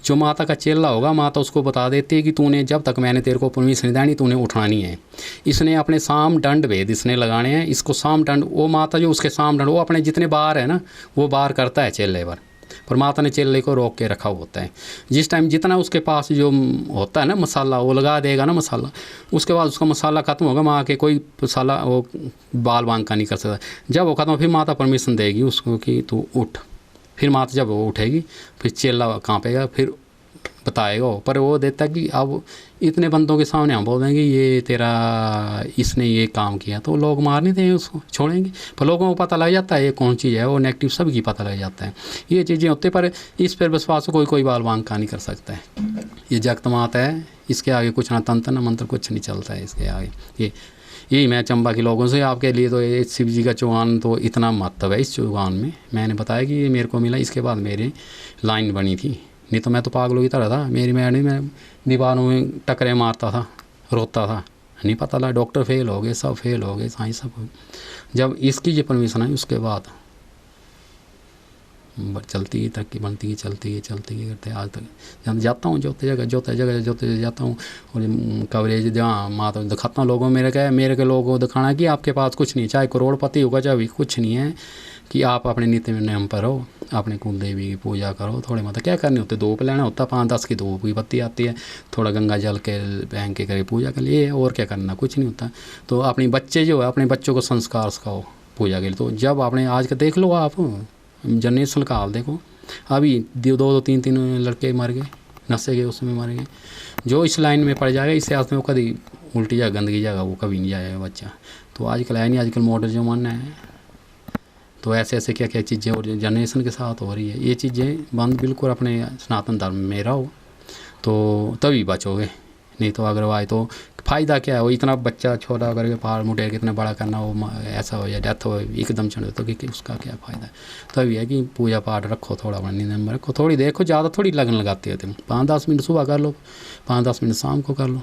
जो माता का चेला होगा, माता उसको बता देती है कि तूने जब तक मैंने तेरे को परमिशन देनी तूने उठना नहीं है। इसने अपने साम दंड भेद इसने लगाने हैं। इसको साम दंड, वो माता जो उसके साम दंड वो अपने जितने बार है ना वो बार करता है चेले पर। पर माता ने चेले को रोक के रखा होता है। जिस टाइम जितना उसके पास जो होता है ना मसाला, वो लगा देगा ना मसाला, उसके बाद उसका मसाला ख़त्म होगा, वहाँ के कोई मसाला वो बाल बांग का नहीं कर सकता। जब वो ख़त्म, फिर माता परमिशन देगी उसको कि तू उठ। फिर माता जब वो उठेगी, फिर चेला कांपेगा, फिर बताएगा। पर वो देता कि अब इतने बंदों के सामने हम बोल देंगे ये तेरा इसने ये काम किया, तो लोग मार नहीं देंगे उसको, छोड़ेंगे। पर लोगों को पता लग जाता है ये कौन चीज़ है, वो नेगेटिव सबकी पता लग जाता है। ये चीज़ें होती है, पर इस पर विश्वास कोई बाल बांग का नहीं कर सकता है। ये जगत माता है, इसके आगे कुछ ना तंत्र ना मंत्र, कुछ नहीं चलता है इसके आगे। यही मैं चंबा के लोगों से आपके लिए तो ये शिव जी का चौहान तो इतना महत्व है इस चौहान में। मैंने बताया कि ये मेरे को मिला, इसके बाद मेरी लाइन बनी थी, नहीं तो मैं तो पागलों की तरह था। मेरी मैडम मैं दीवारों में टकरे मारता था, रोता था, नहीं पता लगा। डॉक्टर फेल हो गए, सब फेल हो गए, साइंस सब। जब इसकी जो परमिशन आई उसके बाद चलती गई, तरक्की बनती गई, चलती गई करते आज तक। जब जाता हूँ जोते जगह जाता हूँ, और कवरेज जहाँ माता दिखाता हूँ लोगों में। मेरे के लोगों को दिखाना कि आपके पास कुछ नहीं, चाहे करोड़पति होगा चाहे कुछ नहीं है, कि आप अपने नित्य नियम पर हो, अपने कुल देवी की पूजा करो। थोड़े मतलब क्या करने होते, धूप लेना होता, 5-10 की धूप की बत्ती आती है, थोड़ा गंगा जल के बहन के करके पूजा कर लिए, और क्या करना, कुछ नहीं होता। तो अपने बच्चे जो है, अपने बच्चों को संस्कार सिखाओ पूजा के लिए। तो जब आपने आज का देख लो, आप जनरेशन का हाल देखो, अभी 2-3 लड़के मर गए, नशे के उसमें मर गए। जो इस लाइन में पड़ जाएगा, इस हाथ में वो कभी उल्टी जगह गंदगी जगह वो कभी नहीं जाएगा बच्चा। तो आजकल है नहीं, आजकल मॉडर्न ज़माना है। तो ऐसे क्या क्या चीज़ें और जनरेशन के साथ हो रही है, ये चीज़ें बंद बिल्कुल अपने सनातन धर्म में रहो, तो तभी बचोगे। नहीं तो अगरवाइज तो फ़ायदा क्या है, वो इतना बच्चा छोटा करके पहाड़ मुटेर कितना बड़ा करना, वो ऐसा हो जाए डेथ हो एकदम चढ़ तो कि उसका क्या फ़ायदा है। तभी है कि पूजा पाठ रखो, थोड़ा अपना नियम में रखो, थोड़ी देखो, ज़्यादा थोड़ी लगन लगाते हो तुम। 5-10 मिनट सुबह कर लो, 5-10 मिनट शाम को कर लो,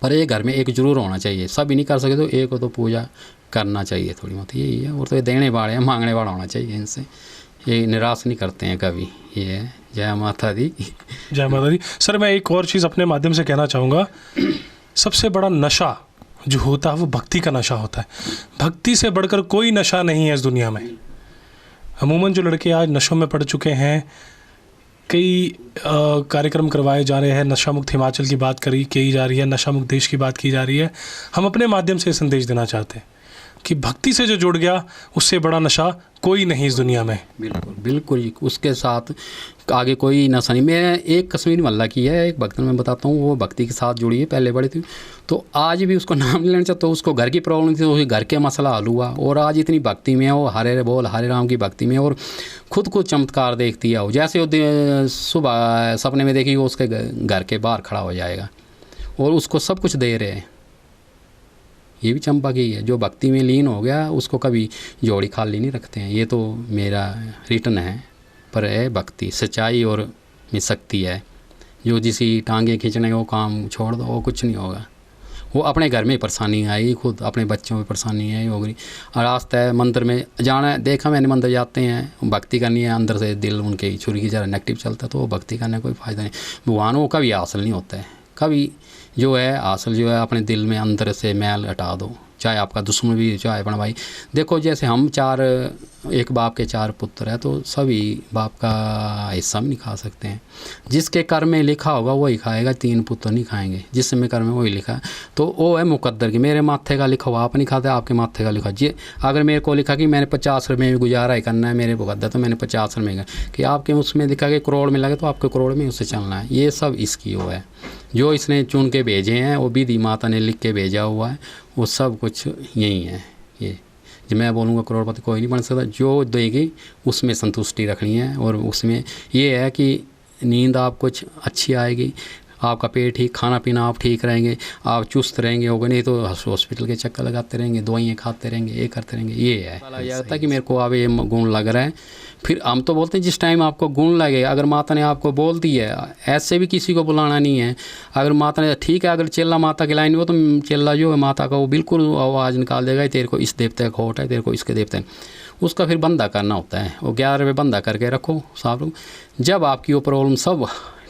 पर एक घर में एक जरूर होना चाहिए। सभी नहीं कर सके तो एक को तो पूजा करना चाहिए थोड़ी बहुत, यही है। और तो ये देने वाले हैं, मांगने वाला होना चाहिए इनसे, ये निराश नहीं करते हैं कभी। ये है, जय माता दी। जय माता दी। सर मैं एक और चीज़ अपने माध्यम से कहना चाहूँगा, सबसे बड़ा नशा जो होता है वो भक्ति का नशा होता है। भक्ति से बढ़कर कोई नशा नहीं है इस दुनिया में। अमूमन जो लड़के आज नशों में पड़ चुके हैं, कई कार्यक्रम करवाए जा रहे हैं, नशा मुक्त हिमाचल की बात की जा रही है, नशा मुक्त देश की बात की जा रही है। हम अपने माध्यम से संदेश देना चाहते हैं कि भक्ति से जो जुड़ गया, उससे बड़ा नशा कोई नहीं इस दुनिया में। बिल्कुल बिल्कुल, उसके साथ आगे कोई नशा नहीं। मैं एक कश्मीरी मल्ला की है, एक भक्त मैं बताता हूँ, वो भक्ति के साथ जुड़ी है, पहले बड़ी थी, तो आज भी उसको नाम लेना चाहता, तो उसको घर की प्रॉब्लम थी, तो घर के मसला हल हुआ, और आज इतनी भक्ति में है वो, हरे बोल हरे राम की भक्ति में, और खुद को चमत्कार देखती है। जैसे वो सुबह सपने में देखी, वो उसके घर के बाहर खड़ा हो जाएगा, और उसको सब कुछ दे रहे हैं। ये भी चंपा की है, जो भक्ति में लीन हो गया उसको कभी जोड़ी खाली नहीं रखते हैं। ये तो मेरा रिटर्न है, पर है भक्ति सच्चाई और में शक्ति है। जो जिसी टांगे खींचने वो काम छोड़ दो, वो कुछ नहीं होगा। वो अपने घर में परेशानी आई, खुद अपने बच्चों में परेशानी आई होगी। और रास्ता है मंदिर में जाना है, देखा मैंने मंदिर जाते हैं, भक्ति करनी है, अंदर से दिल उनके छुरी की जरा नेगेटिव चलता है, तो वो भक्ति करने का कोई फ़ायदा नहीं। भगवान को कभी हासिल नहीं होता है, कभी जो है हासिल जो है अपने दिल में अंदर से मैल हटा दो, चाहे आपका दुश्मन भी चाहे अपना भाई। देखो जैसे हम एक बाप के 4 पुत्र हैं, तो सभी बाप का हिस्सा भी नहीं खा सकते हैं। जिसके कर्म में लिखा होगा वही खाएगा, 3 पुत्र नहीं खाएंगे, जिसमें कर्म में वही लिखा है। तो वो है मुकद्दर की, मेरे माथे का लिखा हुआ आप नहीं खाते, आपके माथे का लिखा जी। अगर मेरे को लिखा कि मैंने 50 रुपये में गुजारा ही करना है मेरे मुकद्दर, तो मैंने 50 रुपये का, कि आपके उसमें लिखा कि करोड़ में लगे तो आपके करोड़ में उससे चलना है। ये सब इसकी वो है, जो इसने चुन के भेजे हैं, वो विधि माता ने लिख के भेजा हुआ है, वो सब कुछ यही है। ये जब मैं बोलूँगा करोड़पति कोई नहीं बन सकता, जो देगी उसमें संतुष्टि रखनी है। और उसमें ये है कि नींद आप कुछ अच्छी आएगी, आपका पेट ठीक, खाना पीना आप ठीक रहेंगे, आप चुस्त रहेंगे होगा, नहीं तो हॉस्पिटल के चक्कर लगाते रहेंगे, दवाइयाँ खाते रहेंगे, ये करते रहेंगे। ये है यह होता है कि मेरे को अब ये गुण लग रहा है। फिर हम तो बोलते हैं जिस टाइम आपको गुण लगे, अगर माता ने आपको बोल दी है, ऐसे भी किसी को बुलाना नहीं है। अगर माता ने ठीक है, अगर चेला माता की लाइन में हो तो चेला जो है माता का वो बिल्कुल आवाज़ निकाल देगा, तेरे को इस देवते का खोट है, तेरे को इसके देवते हैं। उसका फिर बंदा करना होता है, वो 11 रुपये बंदा करके रखो साफ। जब आपकी वो प्रॉब्लम सब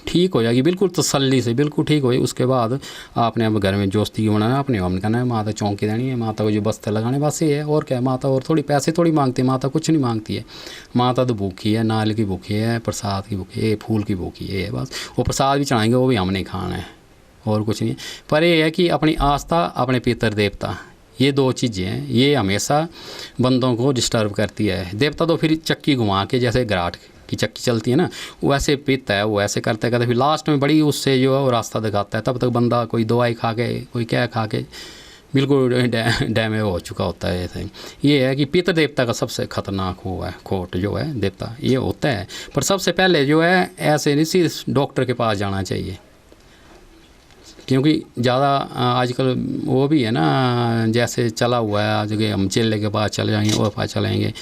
ठीक हो जाएगी बिल्कुल तसल्ली से, बिल्कुल ठीक हो जाएगी। उसके बाद आपने अब घर में जोस्ती बनाना, अपने हम करना है, माता चौंकी देनी है, माता को जो बस्ते लगाने बस ये है। और क्या है, माता और थोड़ी पैसे थोड़ी मांगती है, माता कुछ नहीं मांगती है। माता तो भूखी है, नाल की भूखी है, प्रसाद की भूखी है, फूल की भूखी है बस। वो प्रसाद भी चढ़ाएंगे वो भी हमने खाना है और कुछ नहीं। पर ये है कि अपनी आस्था, अपने पितर देवता, ये दो चीज़ें हैं, ये हमेशा बंदों को डिस्टर्ब करती है। देवता तो फिर चक्की घुमा के, जैसे घराट की चक्की चलती है ना, वो ऐसे पिता है, वो ऐसे करते करते फिर लास्ट में बड़ी उससे जो है वो रास्ता दिखाता है। तब तक बंदा कोई दवाई खा के, कोई क्या खा के बिल्कुल डैमेज हो चुका होता है। ऐसे ये है कि पितर देवता का सबसे खतरनाक वो है खोट जो है देवता, ये होता है। पर सबसे पहले जो है ऐसे नहीं सीधे डॉक्टर के पास जाना चाहिए, क्योंकि ज़्यादा आजकल वो भी है ना, जैसे चला हुआ है आज के हम चेले के पास चले जाएंगे, वो पास चलेंगे।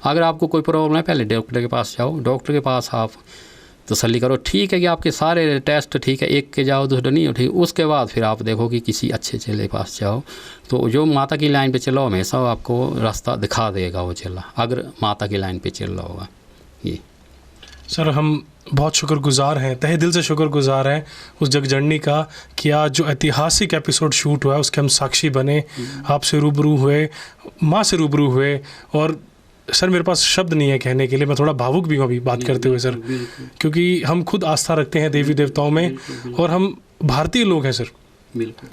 अगर आपको कोई प्रॉब्लम है पहले डॉक्टर के पास जाओ, डॉक्टर के पास आप तसल्ली करो। ठीक है कि आपके सारे टेस्ट ठीक है, एक के जाओ दूसरे नहीं हो ठीक, उसके बाद फिर आप देखो कि किसी अच्छे चेले के पास जाओ। तो जो माता की लाइन पे चलो हमेशा आपको रास्ता दिखा देगा वो चेला, अगर माता की लाइन पे चल रहा होगा। ये सर हम बहुत शुक्रगुजार हैं, तहे दिल से शुक्रगुजार हैं उस जगजननी का कि आज जो ऐतिहासिक एपिसोड शूट हुआ है उसके हम साक्षी बने, आपसे रूबरू हुए, माँ से रूबरू हुए। और सर मेरे पास शब्द नहीं है कहने के लिए, मैं थोड़ा भावुक भी हूँ अभी बात करते हुए सर, क्योंकि हम खुद आस्था रखते हैं देवी देवताओं में और हम भारतीय लोग हैं सर।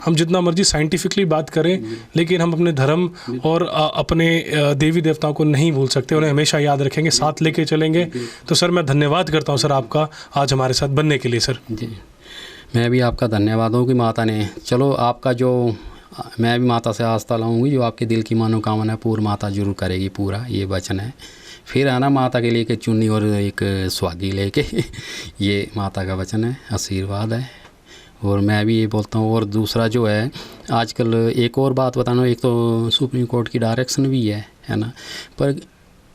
हम जितना मर्जी साइंटिफिकली बात करें लेकिन हम अपने धर्म और अपने देवी देवताओं को नहीं भूल सकते, उन्हें हमेशा याद रखेंगे, साथ लेके चलेंगे। तो सर मैं धन्यवाद करता हूँ सर आपका आज हमारे साथ बनने के लिए सर। जी मैं भी आपका धन्यवाद हूँ कि माता ने, चलो आपका जो, मैं भी माता से आस्था लाऊंगी, जो आपके दिल की मनोकामना है पूर्ण माता जरूर करेगी पूरा, ये वचन है। फिर आना माता के लिए एक चुन्नी और एक सुहागी लेके ये माता का वचन है, आशीर्वाद है। और मैं भी ये बोलता हूँ। और दूसरा जो है आजकल एक और बात बताना, एक तो सुप्रीम कोर्ट की डायरेक्शन भी है ना, पर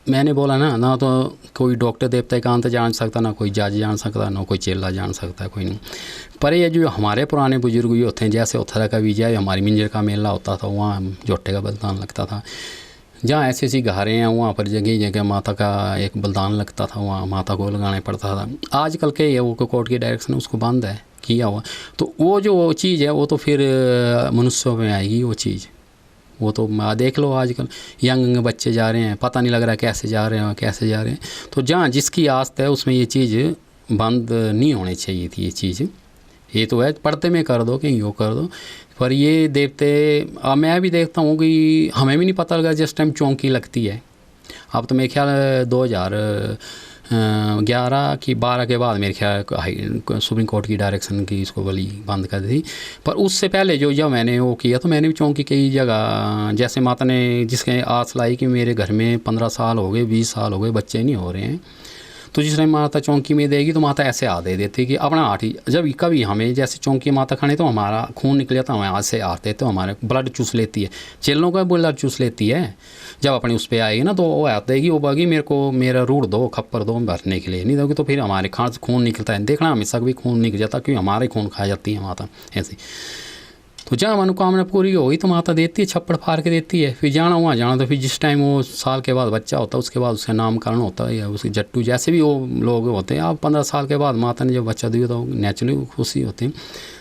मैंने बोला ना तो कोई डॉक्टर देवता एकांत जान सकता, ना कोई जज जान सकता, ना कोई चेला जान सकता, कोई नहीं। पर ये जो हमारे पुराने बुजुर्ग ये होते हैं, जैसे उत्तरा का विजय, हमारी मिंजर का मेला होता था, वहाँ जोटे का बलिदान लगता था। जहाँ ऐसी ऐसी घारें हैं वहाँ पर जगह जगह माता का एक बलिदान लगता था, वहाँ माता को लगाना पड़ता था। आजकल के ये वो कोर्ट की डायरेक्शन उसको बंद है किया हुआ, तो वो जो चीज़ है वो तो फिर मनुष्यों में आएगी वो चीज़। वो तो देख लो आजकल यंग बच्चे जा रहे हैं, पता नहीं लग रहा कैसे जा रहे हैं कैसे जा रहे हैं। तो जहाँ जिसकी आस्था है उसमें ये चीज़ बंद नहीं होनी चाहिए थी ये चीज़। ये तो है पर्दे में कर दो कहीं वो कर दो, पर ये देवते मैं भी देखता हूँ कि हमें भी नहीं पता लगा जिस टाइम चौंकी लगती है। अब तो मेरे ख्याल 2011 की 12 के बाद मेरे ख्याल सुप्रीम कोर्ट की डायरेक्शन की इसको बली बंद कर दी। पर उससे पहले जब मैंने वो किया तो मैंने भी चौंकी कई जगह, जैसे माता ने जिसके आस लाई कि मेरे घर में 15 साल हो गए 20 साल हो गए बच्चे नहीं हो रहे हैं, तो जिस टाइम माता चौंकी में देगी तो माता ऐसे हाथ दे देती कि अपना हाथ ही, जब कभी हमें जैसे चौंकी माता खाने तो हमारा खून निकल जाता, हमें हाथ से हाथ देते तो हमारे ब्लड चूस लेती है, चेलों का ब्लड चूस लेती है। जब अपनी उस पर आएगी ना तो वो हाथ देगी, वो बागी मेरे को मेरा रूढ़ दो खप्पर दो भरने के लिए, नहीं दोगी तो फिर हमारे खान से खून निकलता है। देखना हमेशा भी खून निकल जाता क्योंकि हमारे खून खा जाती है माता ऐसी। तो जहाँ मनोकामना पूरी होगी तो माता देती है, छप्पड़ फाड़ के देती है। फिर जाना वहाँ जाना, तो फिर जिस टाइम वो साल के बाद बच्चा होता है उसके बाद उसका नामकरण होता है, या उसकी जट्टू जैसे भी वो लोग होते हैं। अब 15 साल के बाद माता ने जब बच्चा दिया तो नेचुरली खुशी होती है,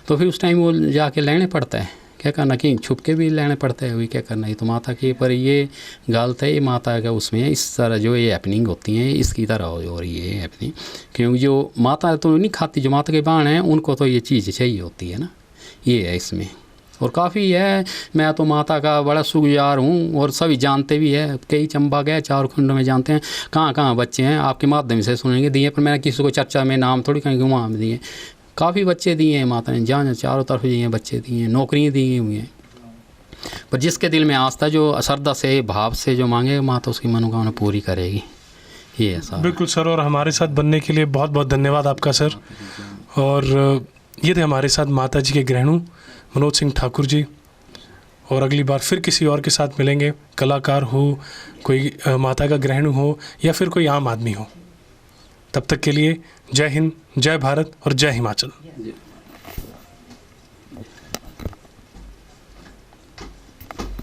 तो फिर उस टाइम वो जाके लेने पड़ता है। क्या करना कि छुप के भी लेने पड़ता है, वही क्या करना है तो माता की। पर ये गलत है, ये माता का उसमें इस तरह जो ये हैपनिंग होती है इसकी तरह हो रही है हैपनिंग, क्योंकि जो माता तो नहीं खाती, जो माता के बाण हैं उनको तो ये चीज़ चाहिए होती है ना, ये है इसमें। और काफ़ी है, मैं तो माता का बड़ा शुक्रगुजार हूँ और सभी जानते भी है, कई चंबा गए 4 खंडों में जानते हैं कहाँ कहाँ बच्चे हैं, आपके माध्यम से सुनेंगे दिए। पर मैंने किसी को चर्चा में नाम थोड़ी कहेंगे, वहाँ दिए काफ़ी बच्चे दिए हैं माता ने, जहाँ चारों तरफ दिए हैं बच्चे दिए हैं, नौकरियाँ दी हुई हैं। पर जिसके दिल में आस्था, जो श्रद्धा से भाव से जो मांगेगा माता उसकी मनोकामना पूरी करेगी, ये ऐसा। बिल्कुल सर, और हमारे साथ बनने के लिए बहुत बहुत धन्यवाद आपका सर। और ये थे हमारे साथ माता जी के ग्रहणु मनोज सिंह ठाकुर जी। और अगली बार फिर किसी और के साथ मिलेंगे, कलाकार हो, कोई माता का ग्रहणु हो या फिर कोई आम आदमी हो। तब तक के लिए जय हिंद, जय भारत और जय हिमाचल।